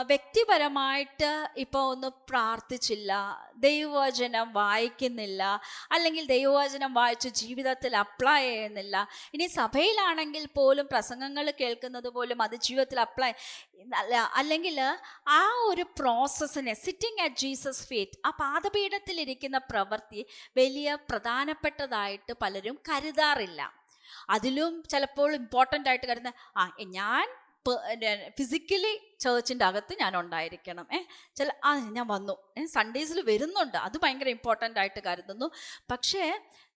വ്യക്തിപരമായിട്ട് ഇപ്പോൾ ഒന്ന് പ്രാർത്ഥിച്ചില്ല, ദൈവവചനം വായിക്കുന്നില്ല, അല്ലെങ്കിൽ ദൈവവചനം വായിച്ച് ജീവിതത്തിൽ അപ്ലൈ ചെയ്യുന്നില്ല. ഇനി സഭയിലാണെങ്കിൽ പോലും പ്രസംഗങ്ങൾ കേൾക്കുന്നത് പോലും അത് ജീവിതത്തിൽ അപ്ലൈ അല്ലെങ്കിൽ ആ ഒരു പ്രോസസ്സിനെ, സിറ്റിംഗ് അറ്റ് ജീസസ് ഫീറ്റ്, ആ പാദപീഠത്തിലിരിക്കുന്ന പ്രവൃത്തി വലിയ പ്രധാനപ്പെട്ടതായിട്ട് പലരും കരുതാറില്ല. അതിലും ചിലപ്പോൾ ഇമ്പോർട്ടൻ്റ് ആയിട്ട് കരുതുന്ന ഞാൻ ഫിസിക്കലി ചേർച്ചിൻ്റെ അകത്ത് ഞാൻ ഉണ്ടായിരിക്കണം, ഞാൻ വന്നു, സൺഡേസിൽ വരുന്നുണ്ട്, അത് ഭയങ്കര ഇമ്പോർട്ടൻ്റ് ആയിട്ട് കരുതുന്നു. പക്ഷേ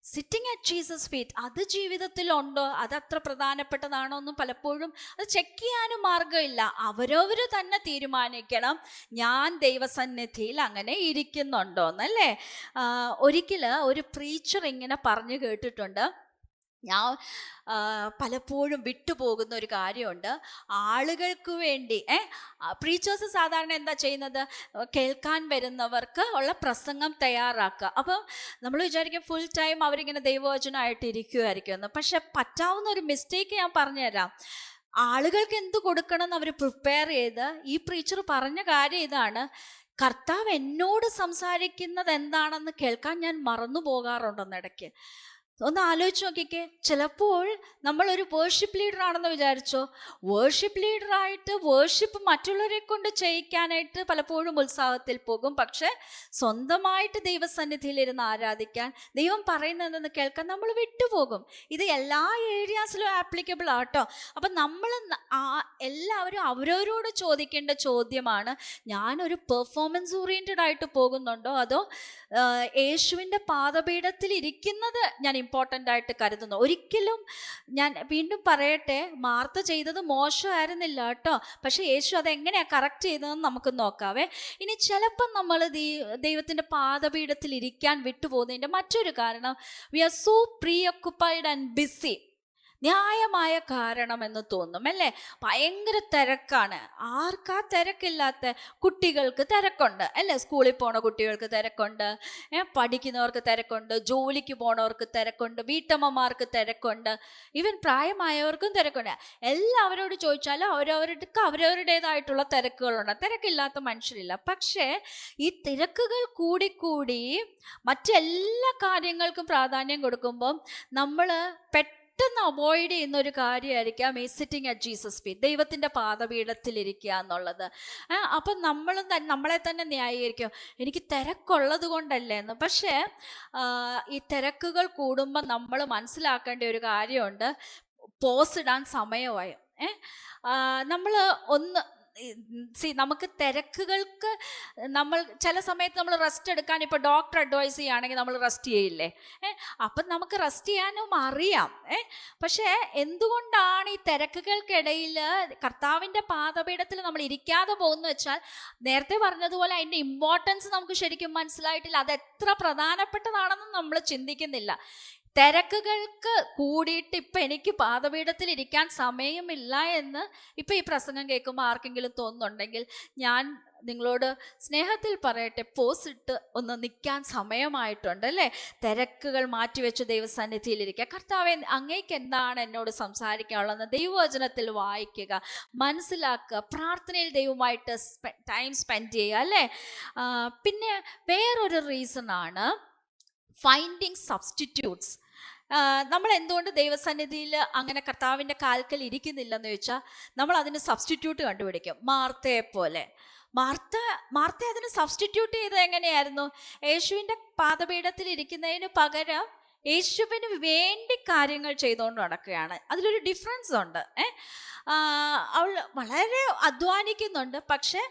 സിറ്റിംഗ് അറ്റ് ജീസസ് ഫീറ്റ് അത് ജീവിതത്തിലുണ്ടോ, അതത്ര പ്രധാനപ്പെട്ടതാണോ എന്നും പലപ്പോഴും അത് ചെക്ക് ചെയ്യാനും മാർഗമില്ല. അവരവർ തന്നെ തീരുമാനിക്കണം ഞാൻ ദൈവസന്നിധിയിൽ അങ്ങനെ ഇരിക്കുന്നുണ്ടോന്നല്ലേ. ഒരിക്കൽ ഒരു പ്രീച്ചർ ഇങ്ങനെ പറഞ്ഞു കേട്ടിട്ടുണ്ട്. ഞാൻ പലപ്പോഴും വിട്ടുപോകുന്ന ഒരു കാര്യമുണ്ട്. ആളുകൾക്ക് വേണ്ടി പ്രീച്ചേഴ്സ് സാധാരണ എന്താ ചെയ്യുന്നത്? കേൾക്കാൻ വരുന്നവർക്ക് ഉള്ള പ്രസംഗം തയ്യാറാക്കുക. അപ്പം നമ്മൾ വിചാരിക്കും ഫുൾ ടൈം അവരിങ്ങനെ ദൈവവചനമായിട്ട് ഇരിക്കുമായിരിക്കുമെന്ന്. പക്ഷെ പറ്റാവുന്ന ഒരു മിസ്റ്റേക്ക് ഞാൻ പറഞ്ഞുതരാം. ആളുകൾക്ക് എന്ത് കൊടുക്കണം എന്ന് അവർ പ്രിപ്പയർ ചെയ്ത്, ഈ പ്രീച്ചർ പറഞ്ഞ കാര്യം ഇതാണ്: കർത്താവ് എന്നോട് സംസാരിക്കുന്നത് എന്താണെന്ന് കേൾക്കാൻ ഞാൻ മറന്നു പോകാറുണ്ടെന്നിടയ്ക്ക്. ഒന്ന് ആലോചിച്ച് നോക്കിക്കേ. ചിലപ്പോൾ നമ്മളൊരു വേർഷിപ്പ് ലീഡർ ആണെന്ന് വിചാരിച്ചോ, വേർഷിപ്പ് ലീഡറായിട്ട് വേർഷിപ്പ് മറ്റുള്ളവരെ കൊണ്ട് ചെയ്യിക്കാനായിട്ട് പലപ്പോഴും ഉത്സാഹത്തിൽ പോകും. പക്ഷെ സ്വന്തമായിട്ട് ദൈവസന്നിധിയിലിരുന്ന് ആരാധിക്കാൻ, ദൈവം പറയുന്നതെന്ന് കേൾക്കാൻ നമ്മൾ വിട്ടുപോകും. ഇത് എല്ലാ ഏരിയാസിലും ആപ്ലിക്കബിൾ ആട്ടോ. അപ്പം നമ്മൾ എല്ലാവരും അവരവരോട് ചോദിക്കേണ്ട ചോദ്യമാണ്: ഞാനൊരു പെർഫോമൻസ് ഓറിയൻറ്റഡ് ആയിട്ട് പോകുന്നുണ്ടോ, അതോ യേശുവിൻ്റെ പാദപീഠത്തിൽ ഇരിക്കുന്നത് ഞാൻ ഇമ്പോർട്ടൻ്റ് ആയിട്ട് കരുതുന്നു? ഒരിക്കലും, ഞാൻ വീണ്ടും പറയട്ടെ, മാർത്ത ചെയ്തത് മോശമായിരുന്നില്ല കേട്ടോ. പക്ഷെ യേശു അതെങ്ങനെയാണ് കറക്റ്റ് ചെയ്തതെന്ന് നമുക്ക് നോക്കാവേ. ഇനി ചിലപ്പം നമ്മൾ ദൈവത്തിൻ്റെ പാദപീഠത്തിൽ ഇരിക്കാൻ വിട്ടുപോകുന്നതിൻ്റെ മറ്റൊരു കാരണം, we are so preoccupied and busy. ന്യായമായ കാരണമെന്ന് തോന്നും അല്ലേ? ഭയങ്കര തിരക്കാണ്. ആർക്കാ തിരക്കില്ലാത്ത? കുട്ടികൾക്ക് തിരക്കുണ്ട് അല്ലേ? സ്കൂളിൽ പോണ കുട്ടികൾക്ക് തിരക്കുണ്ട്, പഠിക്കുന്നവർക്ക് തിരക്കുണ്ട്, ജോലിക്ക് പോണവർക്ക് തിരക്കുണ്ട്, വീട്ടമ്മമാർക്ക് തിരക്കുണ്ട്, ഈവൻ പ്രായമായവർക്കും തിരക്കുണ്ട്. എല്ലാവരോട് ചോദിച്ചാലും അവരവരുടേതായിട്ടുള്ള തിരക്കുകളുണ്ട്. തിരക്കില്ലാത്ത മനുഷ്യരില്ല. പക്ഷേ ഈ തിരക്കുകൾ കൂടിക്കൂടി മറ്റെല്ലാ കാര്യങ്ങൾക്കും പ്രാധാന്യം കൊടുക്കുമ്പം നമ്മൾ പെട്ടെന്ന് അവോയ്ഡ് ചെയ്യുന്ന ഒരു കാര്യമായിരിക്കാം ഈ സിറ്റിംഗ് അറ്റ് ജീസസ് ഫീറ്റ്, ദൈവത്തിൻ്റെ പാദപീഠത്തിൽ ഇരിക്കുക എന്നുള്ളത്. അപ്പം നമ്മളെ തന്നെ ന്യായീകരിക്കും, എനിക്ക് തിരക്കുള്ളത് കൊണ്ടല്ലേ എന്ന്. പക്ഷേ ഈ തിരക്കുകൾ കൂടുമ്പോൾ നമ്മൾ മനസ്സിലാക്കേണ്ട ഒരു കാര്യമുണ്ട്, പോസ് ഇടാൻ സമയമായി. നമ്മൾ ഒന്ന് നമുക്ക് തിരക്കുകൾക്ക് നമ്മൾ ചില സമയത്ത് നമ്മൾ റെസ്റ്റ് എടുക്കാൻ, ഇപ്പോൾ ഡോക്ടർ അഡ്വൈസ് ചെയ്യുകയാണെങ്കിൽ നമ്മൾ റെസ്റ്റ് ചെയ്യില്ലേ? അപ്പം നമുക്ക് റെസ്റ്റ് ചെയ്യാനും അറിയാം. പക്ഷേ എന്തുകൊണ്ടാണ് ഈ തിരക്കുകൾക്കിടയിൽ കർത്താവിൻ്റെ പാദപീഠത്തിൽ നമ്മൾ ഇരിക്കാതെ പോകുന്നു വെച്ചാൽ, നേരത്തെ പറഞ്ഞതുപോലെ അതിൻ്റെ ഇമ്പോർട്ടൻസ് നമുക്ക് ശരിക്കും മനസ്സിലായിട്ടില്ല. അത് എത്ര പ്രധാനപ്പെട്ടതാണെന്ന് നമ്മൾ ചിന്തിക്കുന്നില്ല. തിരക്കുകൾക്ക് കൂടിയിട്ട് ഇപ്പം എനിക്ക് പാദപീഠത്തിൽ ഇരിക്കാൻ സമയമില്ല എന്ന് ഇപ്പം ഈ പ്രസംഗം കേൾക്കുമ്പോൾ ആർക്കെങ്കിലും തോന്നുന്നുണ്ടെങ്കിൽ, ഞാൻ നിങ്ങളോട് സ്നേഹത്തിൽ പറയട്ടെ, പോസ് ഇട്ട് ഒന്ന് നിൽക്കാൻ സമയമായിട്ടുണ്ട് അല്ലേ? തിരക്കുകൾ മാറ്റിവെച്ച് ദൈവസന്നിധിയിലിരിക്കുക. കർത്താവേ, അങ്ങേക്ക് എന്താണ് എന്നോട് സംസാരിക്കാനുള്ളതെന്ന് ദൈവവചനത്തിൽ വായിക്കുക, മനസ്സിലാക്കുക, പ്രാർത്ഥനയിൽ ദൈവമായിട്ട് ടൈം സ്പെൻഡ് ചെയ്യുക അല്ലേ? പിന്നെ വേറൊരു റീസണാണ് ഫൈൻഡിങ് സബ്സ്റ്റിറ്റ്യൂട്ട്സ്. നമ്മൾ എന്തുകൊണ്ട് ദൈവസന്നിധിയിൽ അങ്ങനെ കർത്താവിൻ്റെ കാൽക്കൽ ഇരിക്കുന്നില്ലെന്ന് ചോദിച്ചാൽ, നമ്മൾ അതിന് സബ്സ്റ്റിറ്റ്യൂട്ട് കണ്ടുപിടിക്കും. മാർത്തയെ പോലെ മാർത്ത അതിന് സബ്സ്റ്റിറ്റ്യൂട്ട് ചെയ്തത് എങ്ങനെയായിരുന്നു? യേശുവിൻ്റെ പാദപീഠത്തിൽ ഇരിക്കുന്നതിന് പകരം യേശുവിന് വേണ്ടി കാര്യങ്ങൾ ചെയ്തുകൊണ്ട് നടക്കുകയാണ്. അതിലൊരു ഡിഫറൻസ് ഉണ്ട്. അവൾ വളരെ അധ്വാനിക്കുന്നുണ്ട്, പക്ഷെ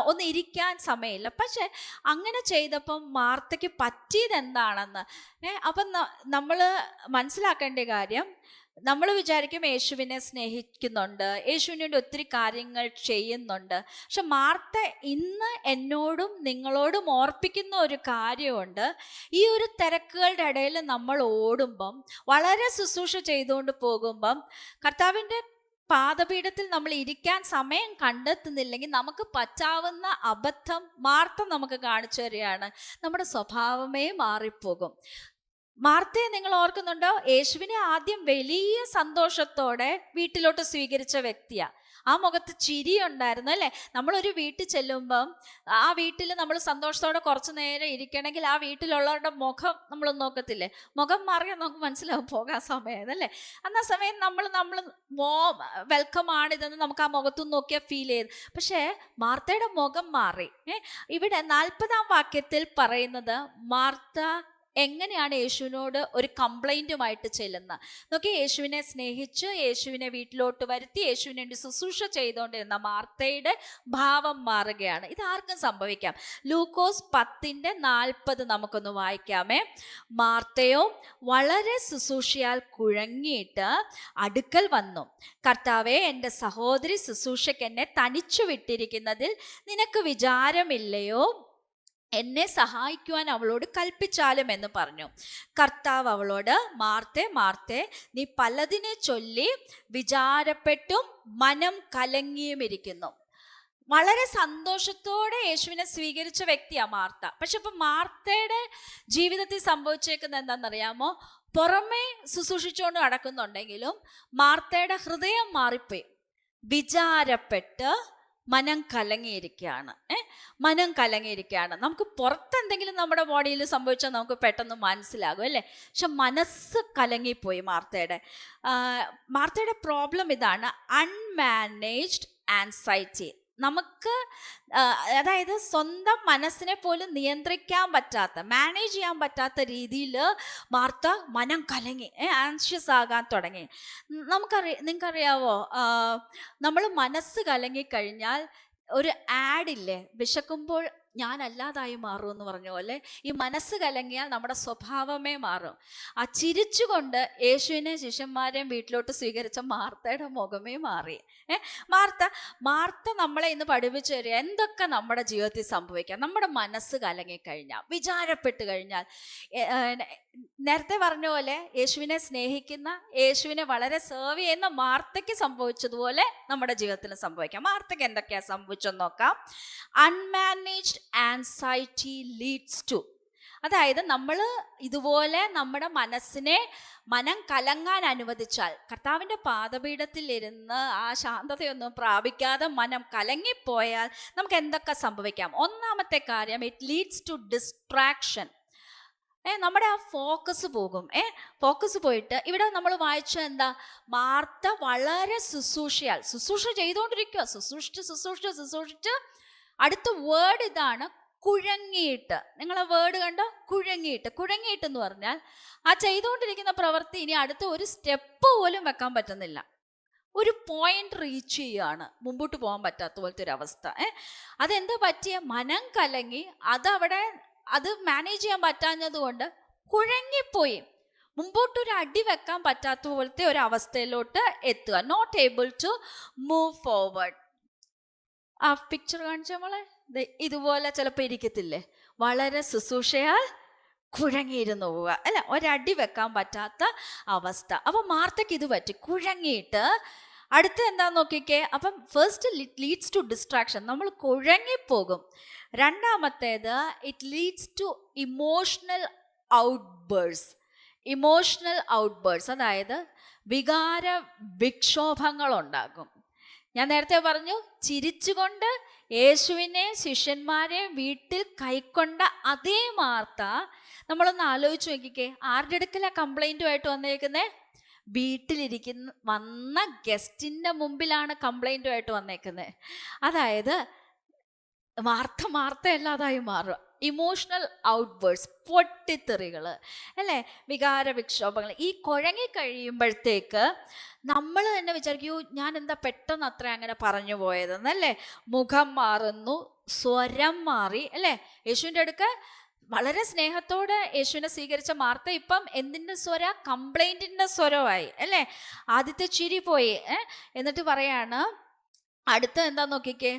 ഒന്ന് ഇരിക്കാൻ സമയമില്ല. പക്ഷെ അങ്ങനെ ചെയ്തപ്പം മാർത്തയ്ക്ക് പറ്റിയത് എന്താണെന്ന് അപ്പം നമ്മൾ മനസ്സിലാക്കേണ്ട കാര്യം, നമ്മൾ വിചാരിക്കും യേശുവിനെ സ്നേഹിക്കുന്നുണ്ട്, യേശുവിന് വേണ്ടി ഒത്തിരി കാര്യങ്ങൾ ചെയ്യുന്നുണ്ട്. പക്ഷെ മാർത്ത ഇന്ന് എന്നോടും നിങ്ങളോടും ഓർപ്പിക്കുന്ന ഒരു കാര്യമുണ്ട്. ഈ ഒരു തിരക്കുകളുടെ ഇടയിൽ നമ്മൾ ഓടുമ്പം, വളരെ ശുശ്രൂഷ ചെയ്തുകൊണ്ട് പോകുമ്പം, കർത്താവിൻ്റെ പാദപീഠത്തിൽ നമ്മൾ ഇരിക്കാൻ സമയം കണ്ടെത്തുന്നില്ലെങ്കിൽ നമുക്ക് പറ്റാവുന്ന അബദ്ധം മാർത്ത നമുക്ക് കാണിച്ചു തരികയാണ്. നമ്മുടെ സ്വഭാവമേ മാറിപ്പോകും. മാർത്തയെ നിങ്ങൾ ഓർക്കുന്നുണ്ടോ? യേശുവിനെ ആദ്യം വലിയ സന്തോഷത്തോടെ വീട്ടിലോട്ട് സ്വീകരിച്ച വ്യക്തിയാണ്. ആ മുഖത്ത് ചിരി ഉണ്ടായിരുന്നു അല്ലേ? നമ്മളൊരു വീട്ടിൽ ചെല്ലുമ്പം ആ വീട്ടിൽ നമ്മൾ സന്തോഷത്തോടെ കുറച്ച് നേരം ഇരിക്കണമെങ്കിൽ ആ വീട്ടിലുള്ളവരുടെ മുഖം നമ്മൾ നോക്കത്തില്ലേ? മുഖം മാറിയാൽ നമുക്ക് മനസ്സിലാവും പോകാൻ സമയം അല്ലേ? അന്നാ സമയം നമ്മൾ വെൽക്കം ആണിതെന്ന് നമുക്ക് ആ മുഖത്തും നോക്കിയാൽ ഫീൽ ചെയ്തു. പക്ഷേ മാർത്തയുടെ മുഖം മാറി. ഇവിടെ 40-ാം വാക്യത്തിൽ പറയുന്നത്, മാർത്ത എങ്ങനെയാണ് യേശുവിനോട് ഒരു കംപ്ലൈൻറ്റുമായിട്ട് ചെല്ലുന്നത് നോക്കി. യേശുവിനെ സ്നേഹിച്ച് യേശുവിനെ വീട്ടിലോട്ട് വരുത്തി യേശുവിന് വേണ്ടി ശുശ്രൂഷ ചെയ്തുകൊണ്ടിരുന്ന മാർത്തയുടെ ഭാവം മാറുകയാണ്. ഇതാർക്കും സംഭവിക്കാം. ലൂക്കോസ് 10:40 നമുക്കൊന്ന് വായിക്കാമേ. മാർത്തയോ വളരെ ശുശ്രൂഷയാൽ കുഴങ്ങിയിട്ട് അടുക്കൽ വന്നു. കർത്താവേ, എൻ്റെ സഹോദരി ശുശ്രൂഷയ്ക്ക് എന്നെ തനിച്ചു വിട്ടിരിക്കുന്നതിൽ നിനക്ക് വിചാരമില്ലയോ? എന്നെ സഹായിക്കുവാൻ അവളോട് കൽപ്പിച്ചാലും എന്ന് പറഞ്ഞു. കർത്താവ് അവളോട്, മാർത്തേ മാർത്തേ, നീ പലതിനെ ചൊല്ലി വിചാരപ്പെട്ടും മനം കലങ്ങിയും ഇരിക്കുന്നു. വളരെ സന്തോഷത്തോടെ യേശുവിനെ സ്വീകരിച്ച വ്യക്തിയാണ് മാർത്ത. പക്ഷെ ഇപ്പം മാർത്തയുടെ ജീവിതത്തിൽ സംഭവിച്ചേക്കുന്നത് എന്താണെന്നറിയാമോ? പുറമേ ശുശ്രൂഷിച്ചുകൊണ്ട് നടക്കുന്നുണ്ടെങ്കിലും മാർത്തയുടെ ഹൃദയം മാറിപ്പോയി. വിചാരപ്പെട്ട് മനം കലങ്ങിയിരിക്കുകയാണ്. മനം കലങ്ങിയിരിക്കുകയാണ്. നമുക്ക് പുറത്തെന്തെങ്കിലും നമ്മുടെ ബോഡിയിൽ സംഭവിച്ചാൽ നമുക്ക് പെട്ടെന്ന് മനസ്സിലാകും അല്ലേ? പക്ഷെ മനസ്സ് കലങ്ങിപ്പോയി മാർത്തയുടെ. മാർത്തയുടെ പ്രോബ്ലം ഇതാണ്, അൺമാനേജ്ഡ് ആൻസൈറ്റി. നമുക്ക് അതായത് സ്വന്തം മനസ്സിനെ പോലും നിയന്ത്രിക്കാൻ പറ്റാത്ത, മാനേജ് ചെയ്യാൻ പറ്റാത്ത രീതിയിൽ മാർത്ത മനം കലങ്ങി, ആൻഷ്യസ് ആകാൻ തുടങ്ങി. നിങ്ങൾക്കറിയാവോ, നമ്മൾ മനസ്സ് കലങ്ങിക്കഴിഞ്ഞാൽ ഒരു ആഡില്ലേ, വിശക്കുമ്പോൾ ഞാനല്ലാതായി മാറും എന്ന് പറഞ്ഞ പോലെ ഈ മനസ്സ് കലങ്ങിയാൽ നമ്മുടെ സ്വഭാവമേ മാറും. ആ ചിരിച്ചുകൊണ്ട് യേശുവിനെ ശിഷ്യന്മാരെയും വീട്ടിലോട്ട് സ്വീകരിച്ച മാർത്തയുടെ മുഖമേ മാറി. മാർത്ത നമ്മളെ ഇന്ന് പഠിപ്പിച്ചു തരിക, എന്തൊക്കെ നമ്മുടെ ജീവിതത്തിൽ സംഭവിക്കാം. നമ്മുടെ മനസ്സ് കലങ്ങിക്കഴിഞ്ഞാൽ, വിചാരപ്പെട്ട് കഴിഞ്ഞാൽ, നേരത്തെ പറഞ്ഞ പോലെ യേശുവിനെ സ്നേഹിക്കുന്ന, യേശുവിനെ വളരെ സെർവ് ചെയ്യുന്ന മാർത്തയ്ക്ക് സംഭവിച്ചതുപോലെ നമ്മുടെ ജീവിതത്തിൽ സംഭവിക്കാം. മാർത്തയ്ക്ക് എന്തൊക്കെയാ സംഭവിച്ചെന്ന് നോക്കാം. അൺമാനേജ്ഡ് ആൻസൈറ്റി ലീഡ്സ് ടു, അതായത് നമ്മൾ ഇതുപോലെ നമ്മുടെ മനം കലങ്ങാൻ അനുവദിച്ചാൽ, കർത്താവിൻ്റെ പാദപീഠത്തിൽ ഇരുന്ന് ആ ശാന്തതയൊന്നും പ്രാപിക്കാതെ മനം കലങ്ങിപ്പോയാൽ നമുക്ക് എന്തൊക്കെ സംഭവിക്കാം. ഒന്നാമത്തെ കാര്യം, ഇറ്റ് ലീഡ്സ് ടു ഡിസ്ട്രാക്ഷൻ. നമ്മുടെ ആ ഫോക്കസ് പോകും. ഫോക്കസ് പോയിട്ട് ഇവിടെ നമ്മൾ വായിച്ച എന്താ, മാർത്ത വളരെ ശുശ്രൂഷ ചെയ്തുകൊണ്ടിരിക്കുക. ശുശ്രൂഷിച്ച് അടുത്ത വേർഡ് ഇതാണ്, കുഴങ്ങിയിട്ട്. നിങ്ങൾ ആ വേർഡ് കണ്ടോ, കുഴങ്ങിയിട്ട് എന്ന് പറഞ്ഞാൽ ആ ചെയ്തുകൊണ്ടിരിക്കുന്ന പ്രവൃത്തി ഇനി അടുത്ത ഒരു സ്റ്റെപ്പ് പോലും വെക്കാൻ പറ്റുന്നില്ല. ഒരു പോയിന്റ് റീച്ച് ചെയ്യുകയാണ്, മുമ്പോട്ട് പോകാൻ പറ്റാത്ത പോലത്തെ ഒരു അവസ്ഥ. അതെന്താ പറ്റിയ, മനം കലങ്ങി, അത് മാനേജ് ചെയ്യാൻ പറ്റാഞ്ഞത് കൊണ്ട് കുഴങ്ങിപ്പോയി, മുമ്പോട്ടൊരു അടി വെക്കാൻ പറ്റാത്ത പോലത്തെ ഒരു അവസ്ഥയിലോട്ട് എത്തുക. Not able to move forward. ആ പിക്ചർ കാണിച്ച നമ്മളെ ഇതുപോലെ ചിലപ്പോൾ ഇരിക്കത്തില്ലേ, വളരെ ശുശ്രൂഷയാൽ കുഴങ്ങിയിരുന്നു പോവുക, അല്ല, ഒരടി വെക്കാൻ പറ്റാത്ത അവസ്ഥ. അപ്പം മാർത്തയ്ക്ക് ഇത് പറ്റി, കുഴങ്ങിയിട്ട്. അടുത്ത എന്താന്ന് നോക്കിക്കേ, അപ്പം ഫസ്റ്റ് ലീഡ്സ് ടു ഡിസ്ട്രാക്ഷൻ, നമ്മൾ കുഴങ്ങിപ്പോകും. രണ്ടാമത്തേത്, it leads to emotional outbursts, അതായത് വികാര വിക്ഷോഭങ്ങൾ ഉണ്ടാകും. ഞാൻ നേരത്തെ പറഞ്ഞു, ചിരിച്ചുകൊണ്ട് യേശുവിനെ ശിഷ്യന്മാരെ വീട്ടിൽ കൈക്കൊണ്ട അതേ മാർത്ത, നമ്മളൊന്ന് ആലോചിച്ച് നോക്കിക്കേ, ആരുടെ അടുക്കലാണ് കംപ്ലൈൻറ്റുമായിട്ട് വന്നേക്കുന്നേ? വന്ന ഗസ്റ്റിൻ്റെ മുമ്പിലാണ് കംപ്ലൈൻറ്റുമായിട്ട് വന്നേക്കുന്നത്. അതായത് മാർത്ത അല്ലാതായി മാറുക. ഇമോഷണൽ ഔട്ട്ബേഴ്സ്, പൊട്ടിത്തെറികൾ, അല്ലേ, വികാര വിക്ഷോഭങ്ങൾ. ഈ കുഴങ്ങി കഴിയുമ്പോഴത്തേക്ക് നമ്മൾ തന്നെ വിചാരിക്കൂ, ഞാൻ എന്താ പെട്ടെന്ന് അത്ര അങ്ങനെ പറഞ്ഞു പോയതെന്നല്ലേ. മുഖം മാറുന്നു, സ്വരം മാറി, അല്ലേ. യേശുവിൻ്റെ അടുക്ക് വളരെ സ്നേഹത്തോടെ യേശുവിനെ സ്വീകരിച്ച മാർത്ത ഇപ്പം എന്തിൻ്റെ സ്വര, കംപ്ലൈൻറ്റിൻ്റെ സ്വരമായി, അല്ലേ. ആദ്യത്തെ ചിരി പോയി. എന്നിട്ട് പറയാണ്, അടുത്ത എന്താ നോക്കിക്കേ.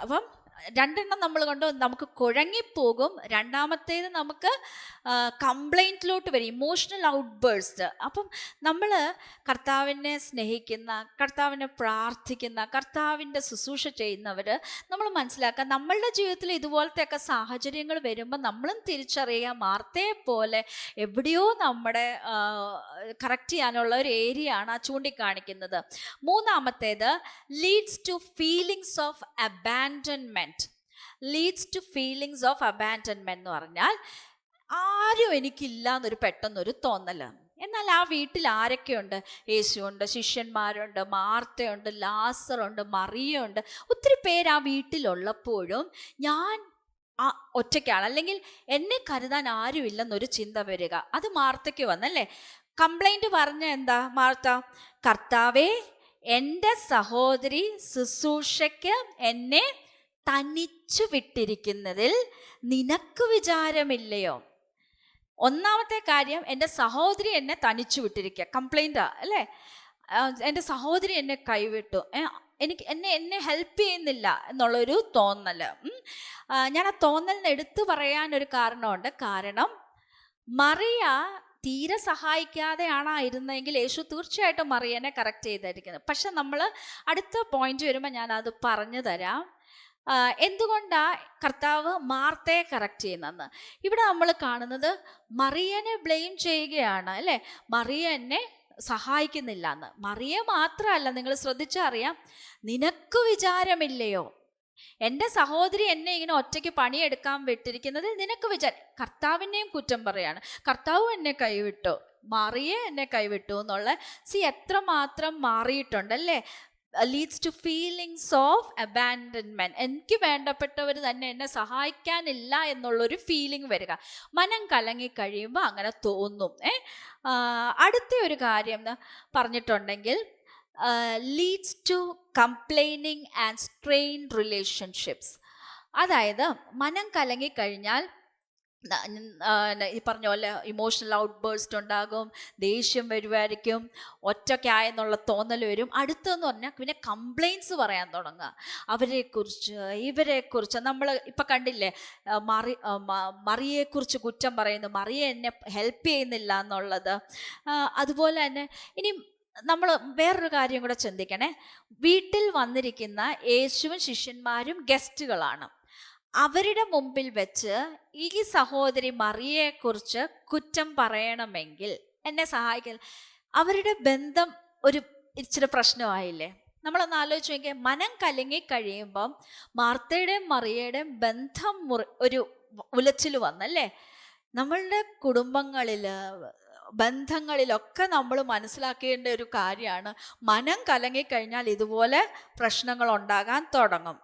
അപ്പം രണ്ടെണ്ണം നമ്മൾ കണ്ടു, നമുക്ക് കുഴങ്ങിപ്പോകും. രണ്ടാമത്തേത് നമുക്ക് കംപ്ലൈൻറ്റിലോട്ട് വരും, ഇമോഷണൽ ഔട്ട്ബേഴ്സ്റ്റ്. അപ്പം നമ്മൾ കർത്താവിനെ സ്നേഹിക്കുന്ന, കർത്താവിനെ പ്രാർത്ഥിക്കുന്ന, കർത്താവിൻ്റെ ശുശ്രൂഷ ചെയ്യുന്നവർ നമ്മൾ മനസ്സിലാക്കുക, നമ്മളുടെ ജീവിതത്തിൽ ഇതുപോലത്തെയൊക്കെ സാഹചര്യങ്ങൾ വരുമ്പോൾ നമ്മളും തിരിച്ചറിയുക, മാർത്തയെ പോലെ എവിടെയോ നമ്മുടെ കറക്റ്റ് ചെയ്യാനുള്ള ഒരു ഏരിയ ആണ് ആ ചൂണ്ടിക്കാണിക്കുന്നത്. മൂന്നാമത്തേത്, leads to feelings of abandonment. എന്ന് പറഞ്ഞാൽ ആരും എനിക്കില്ല എന്നൊരു പെട്ടെന്നൊരു തോന്നല്. എന്നാൽ ആ വീട്ടിൽ ആരൊക്കെയുണ്ട്? യേശുവുണ്ട്, ശിഷ്യന്മാരുണ്ട്, മാർത്തയുണ്ട്, ലാസറുണ്ട്, മറിയുണ്ട്, ഒത്തിരി പേര് ആ വീട്ടിലുള്ളപ്പോഴും ഞാൻ ഒറ്റയ്ക്കാണ്, അല്ലെങ്കിൽ എന്നെ കരുതാൻ ആരുമില്ലെന്നൊരു ചിന്ത വരിക. അത് മാർത്തയ്ക്ക് വന്നല്ലേ. കംപ്ലൈൻറ്റ് പറഞ്ഞ എന്താ മാർത്ത? കർത്താവേ, എൻ്റെ സഹോദരി ശുശ്രൂഷയ്ക്ക് എന്നെ തനിച്ചു വിട്ടിരിക്കുന്നതിൽ നിനക്ക് വിചാരമില്ലയോ? ഒന്നാമത്തെ കാര്യം, എൻ്റെ സഹോദരി എന്നെ തനിച്ചു വിട്ടിരിക്കുക, കംപ്ലൈൻറ്റാ, അല്ലേ. എൻ്റെ സഹോദരി എന്നെ കൈവിട്ടു, എന്നെ ഹെൽപ്പ് ചെയ്യുന്നില്ല എന്നുള്ളൊരു തോന്നൽ. ഞാൻ ആ തോന്നലിന് എടുത്തു പറയാനൊരു കാരണമുണ്ട്. കാരണം മറിയ തീരെ സഹായിക്കാതെയാണ് ഇരുന്നെങ്കിൽ യേശു തീർച്ചയായിട്ടും മറിയനെ കറക്റ്റ് ചെയ്തായിരിക്കുന്നത്. പക്ഷെ നമ്മൾ അടുത്ത പോയിന്റ് വരുമ്പോൾ ഞാൻ അത് പറഞ്ഞു തരാം. എന്തുകൊണ്ടാ കർത്താവ് മാർത്തയെ കറക്റ്റ് ചെയ്യുന്നതെന്ന്. ഇവിടെ നമ്മൾ കാണുന്നത് മറിയനെ ബ്ലെയിം ചെയ്യുകയാണ്, അല്ലേ. മറിയ എന്നെ സഹായിക്കുന്നില്ല എന്ന്. മറിയ മാത്രമല്ല, നിങ്ങൾ ശ്രദ്ധിച്ചറിയാം, നിനക്ക് വിചാരമില്ലയോ, എൻ്റെ സഹോദരി എന്നെ ഇങ്ങനെ ഒറ്റയ്ക്ക് പണിയെടുക്കാൻ വിട്ടിരിക്കുന്നത് നിനക്ക് കർത്താവിനെയും കുറ്റം പറയാണ്. കർത്താവ് എന്നെ കൈവിട്ടു, മറിയ എന്നെ കൈവിട്ടു എന്നുള്ള എത്രമാത്രം മാറിയിട്ടുണ്ടല്ലേ. Leads to feelings of abandonment. എനിക്ക് വേണ്ടപ്പെട്ടവർ തന്നെ എന്നെ സഹായിക്കാനില്ല എന്നുള്ളൊരു ഫീലിംഗ് വരിക. മനം കലങ്ങി കഴിയുമ്പോൾ അങ്ങനെ തോന്നും. അടുത്ത ഒരു കാര്യം പറഞ്ഞിട്ടുണ്ടെങ്കിൽ, leads to complaining and strained relationships. അതായത് മനം കലങ്ങിക്കഴിഞ്ഞാൽ ഈ പറഞ്ഞ പോലെ ഇമോഷണൽ ഔട്ട് ബേഴ്സ്റ്റ് ഉണ്ടാകും, ദേഷ്യം വരുമായിരിക്കും, ഒറ്റയ്ക്കായെന്നുള്ള തോന്നൽ വരും. അടുത്തെന്ന് പറഞ്ഞാൽ പിന്നെ കംപ്ലൈൻറ്റ്സ് പറയാൻ തുടങ്ങുക, അവരെക്കുറിച്ച് ഇവരെക്കുറിച്ച്. നമ്മൾ ഇപ്പം കണ്ടില്ലേ, മറിയെക്കുറിച്ച് കുറ്റം പറയുന്നു, മറിയ എന്നെ ഹെൽപ്പ് ചെയ്യുന്നില്ല എന്നുള്ളത്. അതുപോലെ തന്നെ ഇനി നമ്മൾ വേറൊരു കാര്യം കൂടെ ചിന്തിക്കണേ. വീട്ടിൽ വന്നിരിക്കുന്ന യേശുവും ശിഷ്യന്മാരും ഗസ്റ്റുകളാണ്. അവരുടെ മുമ്പിൽ വെച്ച് ഈ സഹോദരി മറിയയെക്കുറിച്ച് കുറ്റം പറയണമെങ്കിൽ എന്നെ സഹായിക്കൽ, അവരുടെ ബന്ധം ഒരു ഇച്ചിരി പ്രശ്നമായില്ലേ? നമ്മളൊന്ന് ആലോചിച്ച് നോക്കിയാൽ, മനം കലങ്ങി കഴിയുമ്പം മാർത്തയുടെയും മറിയയുടെയും ബന്ധം ഒരു ഉലച്ചിൽ വന്നല്ലേ? നമ്മളുടെ കുടുംബങ്ങളിൽ, ബന്ധങ്ങളിലൊക്കെ നമ്മൾ മനസ്സിലാക്കേണ്ട ഒരു കാര്യമാണ്, മനം കലങ്ങിക്കഴിഞ്ഞാൽ ഇതുപോലെ പ്രശ്നങ്ങൾ ഉണ്ടാകാൻ തുടങ്ങും.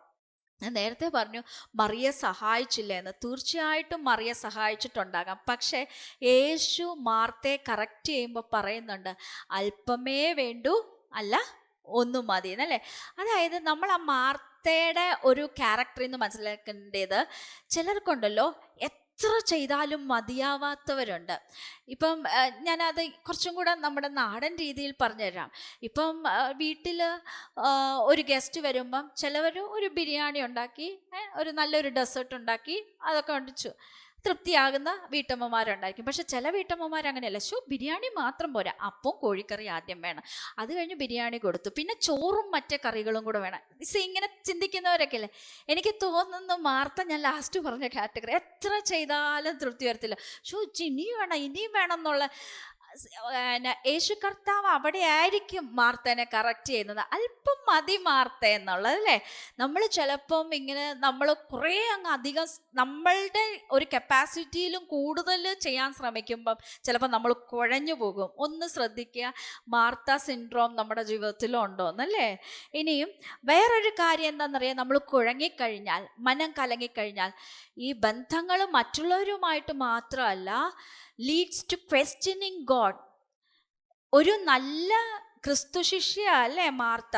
ഞാൻ നേരത്തെ പറഞ്ഞു മറിയ സഹായിച്ചില്ല എന്ന്. തീർച്ചയായിട്ടും മറിയ സഹായിച്ചിട്ടുണ്ടാകാം. പക്ഷേ യേശു മാർത്തയെ കറക്റ്റ് ചെയ്യുമ്പോൾ പറയുന്നുണ്ട്, അല്പമേ വേണ്ടൂ, അല്ല ഒന്നും മതി എന്നല്ലേ. അതായത് നമ്മൾ ആ മാർത്തയുടെ ഒരു ക്യാരക്ടറിൽ നിന്ന് മനസ്സിലാക്കേണ്ടത്, ചിലർക്കുണ്ടല്ലോ എത്ര ചെയ്താലും മതിയാവാത്തവരുണ്ട്. ഇപ്പം ഞാനത് കുറച്ചും കൂടെ നമ്മുടെ നാടൻ രീതിയിൽ പറഞ്ഞുതരാം. ഇപ്പം വീട്ടിൽ ഒരു ഗസ്റ്റ് വരുമ്പം ചിലവർ ഒരു ബിരിയാണി ഉണ്ടാക്കി, ഒരു നല്ലൊരു ഡെസേർട്ട് ഉണ്ടാക്കി, അതൊക്കെ ഉണ്ടിച്ചു തൃപ്തിയാകുന്ന വീട്ടമ്മമാരുണ്ടായിരിക്കും. പക്ഷെ ചില വീട്ടമ്മമാർ അങ്ങനെയല്ല, ബിരിയാണി മാത്രം പോരാ, അപ്പവും കോഴിക്കറി ആദ്യം വേണം, അത് കഴിഞ്ഞ് ബിരിയാണി കൊടുത്തു, പിന്നെ ചോറും മറ്റേ കറികളും കൂടെ വേണം. ഇങ്ങനെ ചിന്തിക്കുന്നവരൊക്കെ അല്ലേ. എനിക്ക് തോന്നുന്നു മാർത്ത ഞാൻ ലാസ്റ്റ് പറഞ്ഞ കാറ്റഗറി. എത്ര ചെയ്താലും തൃപ്തി വരത്തില്ല, ഇനിയും വേണം എന്നുള്ള യേശു കർത്താവ് അവിടെ ആയിരിക്കും മാർത്തനെ കറക്റ്റ് ചെയ്യുന്നത്. അല്പം മതി മാർത്ത എന്നുള്ളത് അല്ലേ. നമ്മൾ ചിലപ്പം ഇങ്ങനെ നമ്മൾ കുറേ അങ്ങ് അധികം നമ്മളുടെ ഒരു കപ്പാസിറ്റിയിലും കൂടുതൽ ചെയ്യാൻ ശ്രമിക്കുമ്പം ചിലപ്പോൾ നമ്മൾ കുഴഞ്ഞു പോകും. ഒന്ന് ശ്രദ്ധിക്കുക, മാർത്ത സിൻഡ്രോം നമ്മുടെ ജീവിതത്തിലും ഉണ്ടോ എന്നല്ലേ. ഇനിയും വേറൊരു കാര്യം എന്താണെന്നറിയാം, നമ്മൾ കുഴങ്ങിക്കഴിഞ്ഞാൽ, മനം കലങ്ങിക്കഴിഞ്ഞാൽ ഈ ബന്ധങ്ങൾ മറ്റുള്ളവരുമായിട്ട് മാത്രമല്ല, ലീഡ്സ് ടു ക്വസ്റ്റ്യനിങ് ഗോഡ്. ഒരു നല്ല ക്രിസ്തു ശിഷ്യ അല്ലേ മാർത്ത.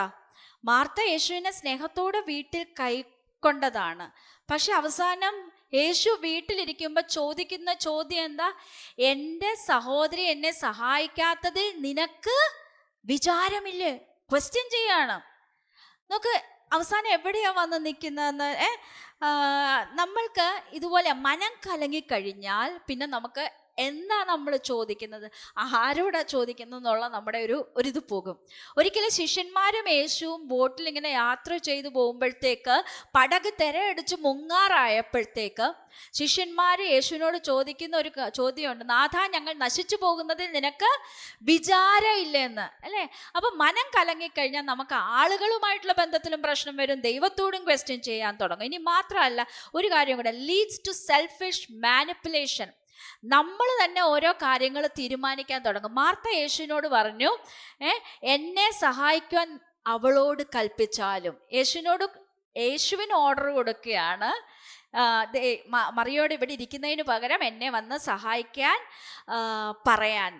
മാർത്ത യേശുവിനെ സ്നേഹത്തോടെ വീട്ടിൽ കൈക്കൊണ്ടതാണ്. പക്ഷെ അവസാനം യേശു വീട്ടിലിരിക്കുമ്പോൾ ചോദിക്കുന്ന ചോദ്യം എന്താ? എൻ്റെ സഹോദരി എന്നെ സഹായിക്കാത്തതിൽ നിനക്ക് വിചാരമില്ലേ? ക്വസ്റ്റ്യൻ ചെയ്യാണ്. നോക്ക് അവസാനം എവിടെയാ വന്ന് നിൽക്കുന്നതെന്ന്. നമ്മൾക്ക് ഇതുപോലെ മനം കലങ്ങിക്കഴിഞ്ഞാൽ പിന്നെ നമുക്ക് എന്താ നമ്മൾ ചോദിക്കുന്നത്, ആരോടാ ചോദിക്കുന്നത് എന്നുള്ള നമ്മുടെ ഒരിത് പോകും. ഒരിക്കലും ശിഷ്യന്മാരും യേശുവും ബോട്ടിൽ ഇങ്ങനെ യാത്ര ചെയ്തു പോകുമ്പോഴത്തേക്ക് പടക് തിരയടിച്ച് മുങ്ങാറായപ്പോഴത്തേക്ക് ശിഷ്യന്മാർ യേശുവിനോട് ചോദിക്കുന്ന ഒരു ചോദ്യമുണ്ട്, നാഥാ, ഞങ്ങൾ നശിച്ചു പോകുന്നതിൽ നിനക്ക് വിചാരം ഇല്ലെന്ന് അല്ലേ. അപ്പം മനം കലങ്ങിക്കഴിഞ്ഞാൽ നമുക്ക് ആളുകളുമായിട്ടുള്ള ബന്ധത്തിലും പ്രശ്നം വരും, ദൈവത്തോടും ക്വസ്റ്റ്യൻ ചെയ്യാൻ തുടങ്ങും. ഇനി മാത്രമല്ല, ഒരു കാര്യം കൂടെ, ലീഡ്സ് ടു സെൽഫിഷ് മാനിപ്പുലേഷൻ. നമ്മൾ തന്നെ ഓരോ കാര്യങ്ങൾ തീരുമാനിക്കാൻ തുടങ്ങും. മാർത്ത യേശുവിനോട് പറഞ്ഞു, എന്നെ സഹായിക്കാൻ അവളോട് കൽപ്പിച്ചാലും. യേശുവിന് ഓർഡർ കൊടുക്കുകയാണ്, മറിയോട് ഇവിടെ ഇരിക്കുന്നതിന് പകരം എന്നെ വന്ന് സഹായിക്കാൻ പറയാൻ.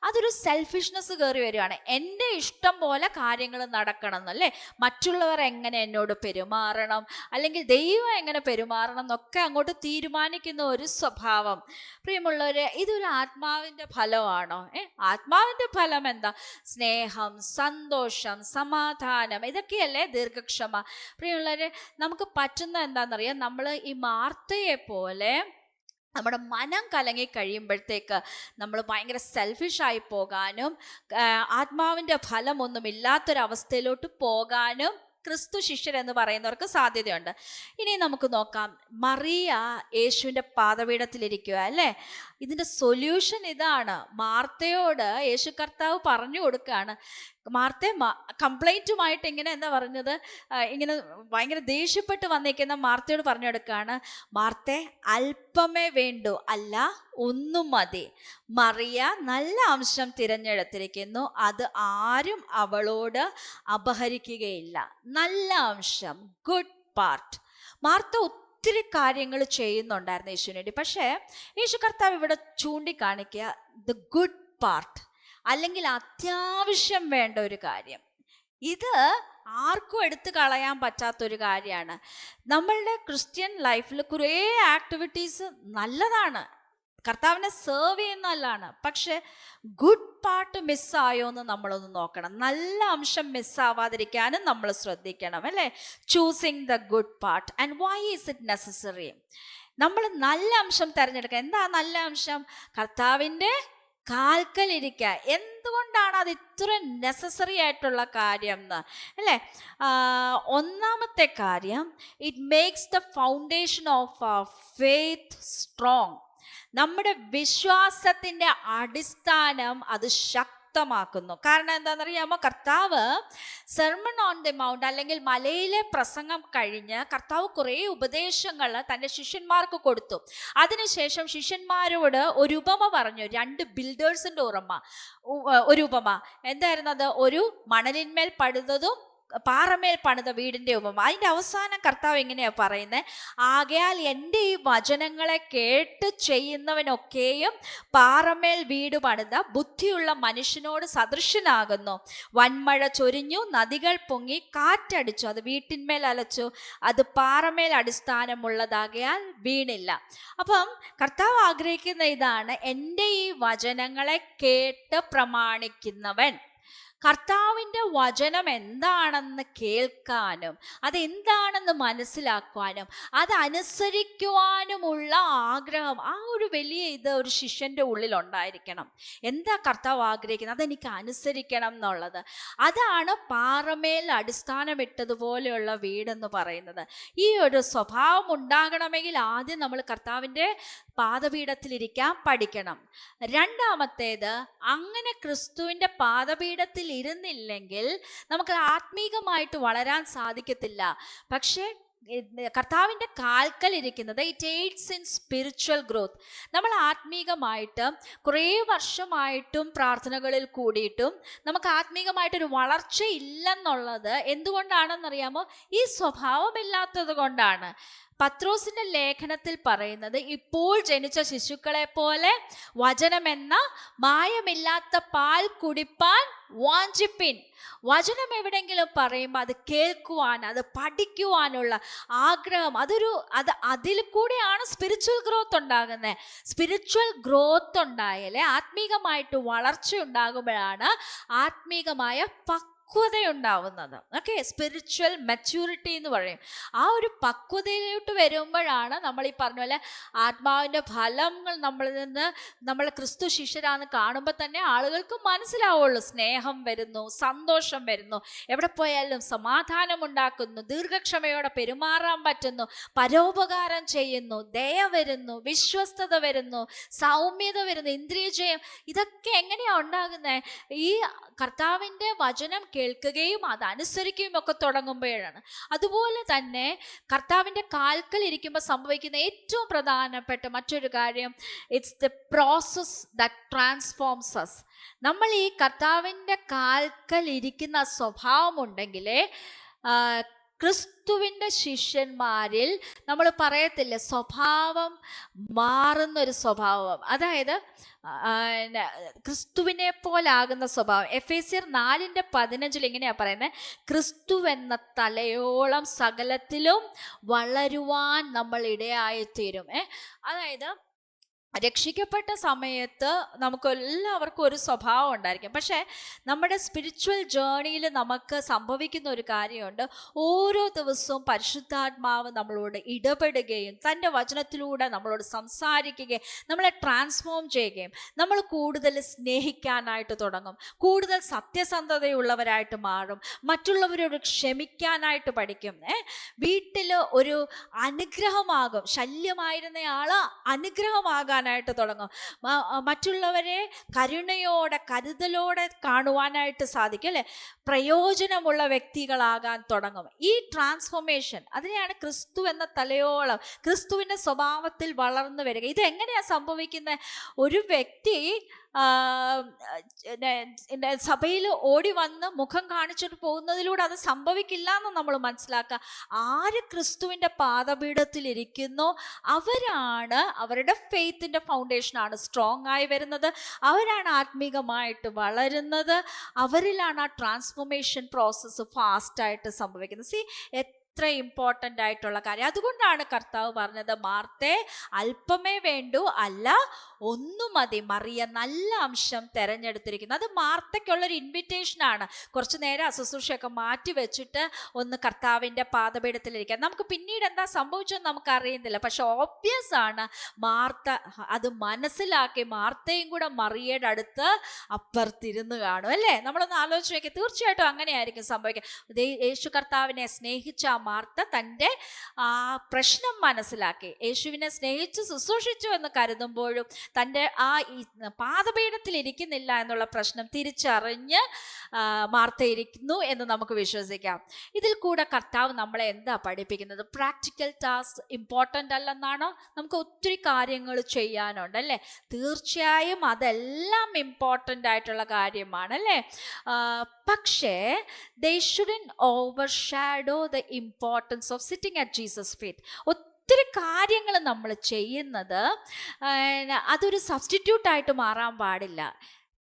അതൊരു സെൽഫിഷ്നെസ് കയറി വരികയാണ്. എൻ്റെ ഇഷ്ടം പോലെ കാര്യങ്ങൾ നടക്കണം എന്നല്ലേ, മറ്റുള്ളവർ എങ്ങനെ എന്നോട് പെരുമാറണം, അല്ലെങ്കിൽ ദൈവം എങ്ങനെ പെരുമാറണം എന്നൊക്കെ അങ്ങോട്ട് തീരുമാനിക്കുന്ന ഒരു സ്വഭാവം. പ്രിയമുള്ളവരെ, ഇതൊരു ആത്മാവിൻ്റെ ഫലമാണോ? ആത്മാവിൻ്റെ ഫലം എന്താ? സ്നേഹം, സന്തോഷം, സമാധാനം, ഇതൊക്കെയല്ലേ ദീർഘക്ഷമ. പ്രിയമുള്ളവരെ, നമുക്ക് പറ്റുന്ന എന്താണെന്നറിയാം, നമ്മൾ ഈ മാർത്തയെ പോലെ നമ്മുടെ മനം കലങ്ങി കഴിയുമ്പോഴത്തേക്ക് നമ്മൾ ഭയങ്കര സെൽഫിഷായി പോകാനും ആത്മാവിൻ്റെ ഫലമൊന്നുമില്ലാത്തൊരവസ്ഥയിലോട്ട് പോകാനും ക്രിസ്തു ശിഷ്യരെന്ന് പറയുന്നവർക്ക് സാധ്യതയുണ്ട്. ഇനി നമുക്ക് നോക്കാം, മറിയ യേശുവിൻ്റെ പാദപീഠത്തിലിരിക്കുക അല്ലേ. ഇതിൻ്റെ സൊല്യൂഷൻ ഇതാണ്. മാർത്തയോട് യേശു കർത്താവ് പറഞ്ഞു കൊടുക്കുകയാണ്. മാർത്ത കംപ്ലൈൻറ്റുമായിട്ട് ഇങ്ങനെ എന്താ പറഞ്ഞത്, ഇങ്ങനെ ഭയങ്കര ദേഷ്യപ്പെട്ട് വന്നിരിക്കുന്ന മാർത്തയോട് പറഞ്ഞു കൊടുക്കുകയാണ്, മാർത്തേ, അല്പമേ വേണ്ടൂ, അല്ല ഒന്നും മതി. മറിയ നല്ല അംശം തിരഞ്ഞെടുത്തിരിക്കുന്നു, അത് ആരും അവളോട് അപഹരിക്കുകയില്ല. നല്ല അംശം, ഗുഡ് പാർട്ട്. മാർത്ത ഒത്തിരി കാര്യങ്ങൾ ചെയ്യുന്നുണ്ടായിരുന്നു യേശുവിന് വേണ്ടി. പക്ഷേ യേശു കർത്താവ് ഇവിടെ ചൂണ്ടിക്കാണിക്കുക ദ ഗുഡ് പാർട്ട്, അല്ലെങ്കിൽ അത്യാവശ്യം വേണ്ട ഒരു കാര്യം. ഇത് ആർക്കും എടുത്തു കളയാൻ പറ്റാത്തൊരു കാര്യമാണ്. നമ്മളുടെ ക്രിസ്ത്യൻ ലൈഫിൽ കുറേ ആക്ടിവിറ്റീസ് നല്ലതാണ്, കർത്താവിനെ സെർവ് ചെയ്യുന്നതല്ലാണ്. പക്ഷെ ഗുഡ് പാർട്ട് മിസ്സായോ എന്ന് നമ്മളൊന്ന് നോക്കണം. നല്ല അംശം മിസ്സാവാതിരിക്കാനും നമ്മൾ ശ്രദ്ധിക്കണം, അല്ലേ? Choosing the good part. And why is it necessary? നമ്മൾ നല്ല അംശം തിരഞ്ഞെടുക്കുക. എന്താ നല്ല അംശം? കർത്താവിൻ്റെ കാൽക്കലിരിക്കുക. എന്തുകൊണ്ടാണ് അത് ഇത്ര നെസസറി ആയിട്ടുള്ള കാര്യം എന്ന്, അല്ലേ? ഒന്നാമത്തെ കാര്യം, it makes the foundation of our faith strong. നമ്മുടെ വിശ്വാസത്തിൻ്റെ അടിസ്ഥാനം അത് ശക്തമാക്കുന്നു. കാരണം എന്താണെന്നറിയാമോ? കർത്താവ് സെർമൺ ഓൺ ദി മൗണ്ട് അല്ലെങ്കിൽ മലയിലെ പ്രസംഗം കഴിഞ്ഞ് കർത്താവ് കുറേ ഉപദേശങ്ങൾ തൻ്റെ ശിഷ്യന്മാർക്ക് കൊടുത്തു. അതിനുശേഷം ശിഷ്യന്മാരോട് ഒരു ഉപമ പറഞ്ഞു, 2 ബിൽഡേഴ്സിൻ്റെ ഒരു ഉപമ. എന്തായിരുന്നു അത്? ഒരു മണലിന്മേൽ പണിതതും പാറമേൽ പണിത വീടിൻ്റെ ഉപമ. അതിൻ്റെ അവസാനം കർത്താവ് എങ്ങനെയാണ് പറയുന്നത്? ആകയാൽ എൻ്റെ ഈ വചനങ്ങളെ കേട്ട് ചെയ്യുന്നവനൊക്കെയും പാറമേൽ വീട് പണിത ബുദ്ധിയുള്ള മനുഷ്യനോട് സദൃശനാകുന്നു. വൻമഴ ചൊരിഞ്ഞു, നദികൾ പൊങ്ങി, കാറ്റടിച്ചു, അത് വീട്ടിന്മേൽ അലച്ചു, അത് പാറമേൽ അടിസ്ഥാനമുള്ളതാകയാൽ വീണില്ല. അപ്പം കർത്താവ് ആഗ്രഹിക്കുന്ന ഇതാണ്, എൻ്റെ ഈ വചനങ്ങളെ കേട്ട് പ്രമാണിക്കുന്നവൻ. കർത്താവിൻ്റെ വചനം എന്താണെന്ന് കേൾക്കാനും അതെന്താണെന്ന് മനസ്സിലാക്കുവാനും അതനുസരിക്കുവാനുമുള്ള ആഗ്രഹം, ആ ഒരു വലിയ ഒരു ശിഷ്യൻ്റെ ഉള്ളിലുണ്ടായിരിക്കണം. എന്താ കർത്താവ് ആഗ്രഹിക്കുന്നത്? അതെനിക്ക് അനുസരിക്കണം എന്നുള്ളത്. അതാണ് പാറമേൽ അടിസ്ഥാനമിട്ടതുപോലെയുള്ള വീടെന്ന് പറയുന്നത്. ഈ ഒരു സ്വഭാവം ഉണ്ടാകണമെങ്കിൽ ആദ്യം നമ്മൾ കർത്താവിൻ്റെ പാദപീഠത്തിലിരിക്കാൻ പഠിക്കണം. രണ്ടാമത്തേത്, അങ്ങനെ ക്രിസ്തുവിൻ്റെ പാദപീഠത്തിൽ ഇരുന്നില്ലെങ്കിൽ നമുക്ക് ആത്മീകമായിട്ട് വളരാൻ സാധിക്കത്തില്ല. പക്ഷേ കർത്താവിൻ്റെ കാൽക്കൽ ഇരിക്കുന്നത് it AIDS in spiritual growth. നമ്മൾ ആത്മീകമായിട്ട് കുറേ വർഷമായിട്ടും പ്രാർത്ഥനകളിൽ കൂടിയിട്ടും നമുക്ക് ആത്മീകമായിട്ടൊരു വളർച്ച ഇല്ലെന്നുള്ളത് എന്തുകൊണ്ടാണെന്നറിയാമോ? ഈ സ്വഭാവമില്ലാത്തത് കൊണ്ടാണ്. പത്രോസിന്റെ ലേഖനത്തിൽ പറയുന്നത്, ഇപ്പോൾ ജനിച്ച ശിശുക്കളെ പോലെ വചനമെന്ന മായമില്ലാത്ത പാൽ കുടിപ്പാൻ വാഞ്ചിപ്പിൻ. വചനം എവിടെയെങ്കിലും പറയുമ്പോൾ അത് കേൾക്കുവാൻ, അത് പഠിക്കുവാനുള്ള ആഗ്രഹം, അതിൽ കൂടെയാണ് സ്പിരിച്വൽ ഗ്രോത്ത് ഉണ്ടാകുന്നത്. സ്പിരിച്വൽ ഗ്രോത്ത് ഉണ്ടായാലേ, ആത്മീകമായിട്ട് വളർച്ച ഉണ്ടാകുമ്പോഴാണ് ആത്മീകമായ പക്വതയുണ്ടാവുന്നത്. ഓക്കെ, സ്പിരിച്വൽ മെച്യൂരിറ്റി എന്ന് പറയും. ആ ഒരു പക്വതയിലോട്ട് വരുമ്പോഴാണ് നമ്മൾ ഈ പറഞ്ഞ പോലെ ആത്മാവിൻ്റെ ഫലങ്ങൾ നമ്മൾ ക്രിസ്തു ശിഷ്യരാന്ന് കാണുമ്പോൾ തന്നെ ആളുകൾക്ക് മനസ്സിലാവുള്ളൂ. സ്നേഹം വരുന്നു, സന്തോഷം വരുന്നു, എവിടെ പോയാലും സമാധാനം ഉണ്ടാക്കുന്നു, ദീർഘക്ഷമയോടെ പെരുമാറാൻ പറ്റുന്നു, പരോപകാരം ചെയ്യുന്നു, ദയ വരുന്നു, വിശ്വസ്തത വരുന്നു, സൗമ്യത വരുന്നു, ഇന്ദ്രിയജയം. ഇതൊക്കെ എങ്ങനെയാണ് ഉണ്ടാകുന്നത്? ഈ കർത്താവിൻ്റെ വചനം കേൾക്കുകയും അതനുസരിക്കുകയും ഒക്കെ തുടങ്ങുമ്പോഴാണ്. അതുപോലെ തന്നെ കർത്താവിൻ്റെ കാൽക്കൽ ഇരിക്കുമ്പോൾ സംഭവിക്കുന്ന ഏറ്റവും പ്രധാനപ്പെട്ട മറ്റൊരു കാര്യം, it's the process that transforms us. നമ്മൾ ഈ കർത്താവിൻ്റെ കാൽക്കൽ ഇരിക്കുന്ന സ്വഭാവമുണ്ടെങ്കിലേ ക്രിസ്തുവിൻ്റെ ശിഷ്യന്മാരിൽ നമ്മൾ പറയത്തില്ല സ്വഭാവം മാറുന്നൊരു സ്വഭാവം, അതായത് ക്രിസ്തുവിനെ പോലാകുന്ന സ്വഭാവം. എഫേസ്യർ 4:15 ഇങ്ങനെയാ പറയുന്നത്, ക്രിസ്തുവെന്ന തലയോളം സകലത്തിലും വളരുവാൻ നമ്മൾ ഇടയായിത്തീരും. അതായത് രക്ഷിക്കപ്പെട്ട സമയത്ത് നമുക്ക് എല്ലാവർക്കും ഒരു സ്വഭാവം ഉണ്ടായിരിക്കും. പക്ഷേ നമ്മുടെ സ്പിരിച്വൽ ജേർണിയിൽ നമുക്ക് സംഭവിക്കുന്ന ഒരു കാര്യമുണ്ട്. ഓരോ ദിവസവും പരിശുദ്ധാത്മാവ് നമ്മളോട് ഇടപെടുകയും തൻ്റെ വചനത്തിലൂടെ നമ്മളോട് സംസാരിക്കുകയും നമ്മളെ ട്രാൻസ്ഫോം ചെയ്യുകയും നമ്മൾ കൂടുതൽ സ്നേഹിക്കാനായിട്ട് തുടങ്ങും, കൂടുതൽ സത്യസന്ധതയുള്ളവരായിട്ട് മാറും, മറ്റുള്ളവരോട് ക്ഷമിക്കാനായിട്ട് പഠിക്കും. വീട്ടിൽ ഒരു അനുഗ്രഹമാകും, ശല്യമായിരുന്നയാൾ അനുഗ്രഹമാകാൻ തുടങ്ങും, മറ്റുള്ളവരെ കരുണയോടെ കരുതലോടെ കാണുവാനായിട്ട് സാധിക്കും, അല്ലെ? പ്രയോജനമുള്ള വ്യക്തികളാകാൻ തുടങ്ങും. ഈ ട്രാൻസ്ഫോർമേഷൻ, അതിനെയാണ് ക്രിസ്തു എന്ന തലയോളം, ക്രിസ്തുവിൻ്റെ സ്വഭാവത്തിൽ വളർന്നു വരിക. ഇത് എങ്ങനെയാണ് സംഭവിക്കുന്നത്? ഒരു വ്യക്തി സഭയിൽ ഓടി വന്ന് മുഖം കാണിച്ചിട്ട് പോകുന്നതിലൂടെ അത് സംഭവിക്കില്ല എന്ന് നമ്മൾ മനസ്സിലാക്കുക. ആര് ക്രിസ്തുവിൻ്റെ പാദപീഠത്തിലിരിക്കുന്നോ അവരാണ്, അവരുടെ ഫെയ്ത്തിൻ്റെ ഫൗണ്ടേഷനാണ് സ്ട്രോങ് ആയി വരുന്നത്, അവരാണ് ആത്മീകമായിട്ട് വളരുന്നത്, അവരിലാണ് ആ ട്രാൻസ്ഫോർമേഷൻ പ്രോസസ്സ് ഫാസ്റ്റായിട്ട് സംഭവിക്കുന്നത്. എത്ര ഇമ്പോർട്ടൻ്റ് ആയിട്ടുള്ള കാര്യം. അതുകൊണ്ടാണ് കർത്താവ് പറഞ്ഞത്, മാർത്തേ അല്പമേ വേണ്ടൂ, അല്ല ഒന്നു മതി, മറിയ നല്ല അംശം തിരഞ്ഞെടുത്തിരിക്കുന്നു. അത് മാർത്തയ്ക്കുള്ളൊരു ഇൻവിറ്റേഷനാണ്. കുറച്ച് നേരം അശുശ്രൂഷയൊക്കെ മാറ്റി വെച്ചിട്ട് ഒന്ന് കർത്താവിൻ്റെ പാദപീഠത്തിലിരിക്കാം. നമുക്ക് പിന്നീട് എന്താ സംഭവിച്ചതെന്ന് നമുക്കറിയുന്നില്ല. പക്ഷെ ഓബ്വിയസ് ആണ്, മാർത്ത അത് മനസ്സിലാക്കി മാർത്തയും കൂടെ മറിയയുടെ അടുത്ത് അപ്പുറത്തിരുന്ന് കാണും അല്ലേ? നമ്മളൊന്ന് ആലോചിച്ച് നോക്കി. തീർച്ചയായിട്ടും അങ്ങനെയായിരിക്കും സംഭവിക്കുക. യേശു കർത്താവിനെ സ്നേഹിച്ച ആ മാർത്ത തൻ്റെ ആ പ്രശ്നം മനസ്സിലാക്കി യേശുവിനെ സ്നേഹിച്ച് ശുശ്രൂഷിച്ചു എന്ന് കരുതുമ്പോഴും തൻ്റെ ആ പാദപീഠത്തിൽ ഇരിക്കുന്നില്ല എന്നുള്ള പ്രശ്നം തിരിച്ചറിഞ്ഞ് മാർത്ത ഇരിക്കുന്നു എന്ന് നമുക്ക് വിശ്വസിക്കാം. ഇതിൽ കൂടെ കർത്താവ് നമ്മളെ എന്താ പഠിപ്പിക്കുന്നത്? പ്രാക്ടിക്കൽ ടാസ്ക് ഇമ്പോർട്ടൻ്റ് അല്ലെന്നാണോ? നമുക്ക് ഒത്തിരി കാര്യങ്ങൾ ചെയ്യാനുണ്ട് അല്ലേ? തീർച്ചയായും അതെല്ലാം ഇമ്പോർട്ടൻ്റ് ആയിട്ടുള്ള കാര്യമാണ് അല്ലേ? പക്ഷേ they shouldn't overshadow the importance of sitting at Jesus' feet. ഒത്തിരി കാര്യങ്ങൾ നമ്മൾ ചെയ്യുന്നത് അതൊരു സബ്സ്റ്റിറ്റ്യൂട്ടായിട്ട് മാറാൻ പാടില്ല.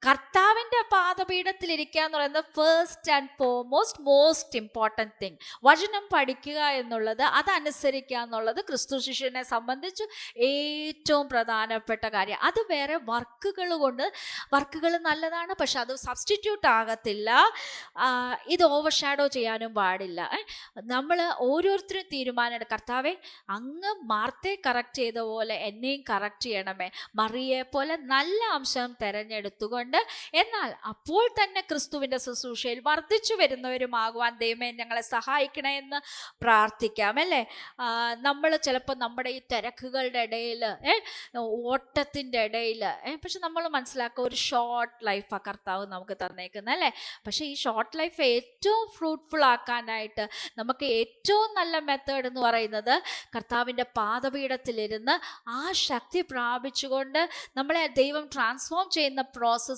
കർത്താവിൻ്റെ പാദപീഠത്തിലിരിക്കുക എന്ന് പറയുന്നത് first and foremost most important thing. വചനം പഠിക്കുക എന്നുള്ളത്, അതനുസരിക്കുക എന്നുള്ളത് ക്രിസ്തു ശിഷ്യനെ സംബന്ധിച്ച് ഏറ്റവും പ്രധാനപ്പെട്ട കാര്യം. അത് വേറെ വർക്കുകൾ നല്ലതാണ്, പക്ഷെ അത് സബ്സ്റ്റിറ്റ്യൂട്ട് ആകത്തില്ല. ഇത് ഓവർഷാഡോ ചെയ്യാനും പാടില്ല. നമ്മൾ ഓരോരുത്തരും തീരുമാനമെടുക്കും, കർത്താവെ അങ്ങ് മാർത്തയെ കറക്റ്റ് ചെയ്ത പോലെ എന്നെയും കറക്റ്റ് ചെയ്യണമേ, മറിയെ പോലെ നല്ല അംശം തിരഞ്ഞെടുത്തുകൊണ്ട് എന്നാൽ അപ്പോൾ തന്നെ ക്രിസ്തുവിൻ്റെ ശുശ്രൂഷയിൽ വർദ്ധിച്ചു വരുന്നവരുമാകുവാൻ ദൈവമേ ഞങ്ങളെ സഹായിക്കണേ എന്ന് പ്രാർത്ഥിക്കാം അല്ലേ? നമ്മൾ ചിലപ്പോൾ നമ്മുടെ ഈ തിരക്കുകളുടെ ഇടയിൽ, ഓട്ടത്തിൻ്റെ ഇടയിൽ, പക്ഷെ നമ്മൾ മനസ്സിലാക്കുക ഒരു ഷോർട്ട് ലൈഫാണ് കർത്താവ് നമുക്ക് തന്നേക്കുന്നത് അല്ലേ? പക്ഷേ ഈ ഷോർട്ട് ലൈഫ് ഏറ്റവും ഫ്രൂട്ട്ഫുൾ ആക്കാനായിട്ട് നമുക്ക് ഏറ്റവും നല്ല മെത്തേഡ് എന്ന് പറയുന്നത് കർത്താവിൻ്റെ പാദപീഠത്തിലിരുന്ന് ആ ശക്തി പ്രാപിച്ചുകൊണ്ട് നമ്മളെ ദൈവം ട്രാൻസ്ഫോം ചെയ്യുന്ന പ്രോസസ്സിലൂടെ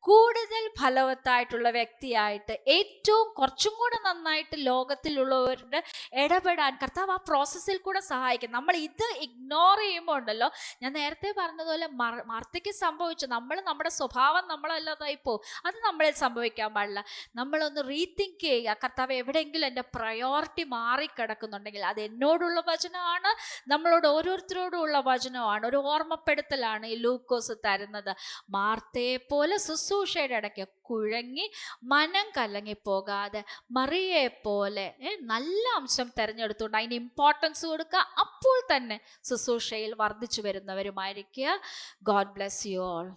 കൂടുതൽ ഫലവത്തായിട്ടുള്ള വ്യക്തിയായിട്ട് ഏറ്റവും കുറച്ചും കൂടെ നന്നായിട്ട് ലോകത്തിലുള്ളവരുടെ ഇടപെടാൻ കർത്താവ് ആ പ്രോസസ്സിൽ കൂടെ സഹായിക്കും. നമ്മൾ ഇത് ഇഗ്നോർ ചെയ്യുമ്പോൾ ഉണ്ടല്ലോ, ഞാൻ നേരത്തെ പറഞ്ഞതുപോലെ മാർത്തയ്ക്ക് സംഭവിച്ചു, നമ്മുടെ സ്വഭാവം നമ്മളല്ലാതായിപ്പോ, അത് നമ്മളിൽ സംഭവിക്കാൻ പാടില്ല. നമ്മളൊന്ന് റീതിങ്ക് ചെയ്യുക, കർത്താവ് എവിടെയെങ്കിലും എൻ്റെ പ്രയോറിറ്റി മാറിക്കിടക്കുന്നുണ്ടെങ്കിൽ അത് എന്നോടുള്ള വചനമാണ്, നമ്മളോട് ഓരോരുത്തരോടുമുള്ള വചനമാണ്, ഒരു ഓർമ്മപ്പെടുത്തലാണ് ഈ ലൂക്കോസ് തരുന്നത്. മാർത്തയെ പോലെ ശുശ്രൂഷയുടെ ഇടയ്ക്ക് കുഴങ്ങി മനം കലങ്ങിപ്പോകാതെ മറിയെ പോലെ നല്ല അംശം തിരഞ്ഞെടുത്തുകൊണ്ട് അതിന് ഇമ്പോർട്ടൻസ് കൊടുക്കുക, അപ്പോൾ തന്നെ ശുശ്രൂഷയിൽ വർദ്ധിച്ചു വരുന്നവരുമായിരിക്കുക. God bless you all.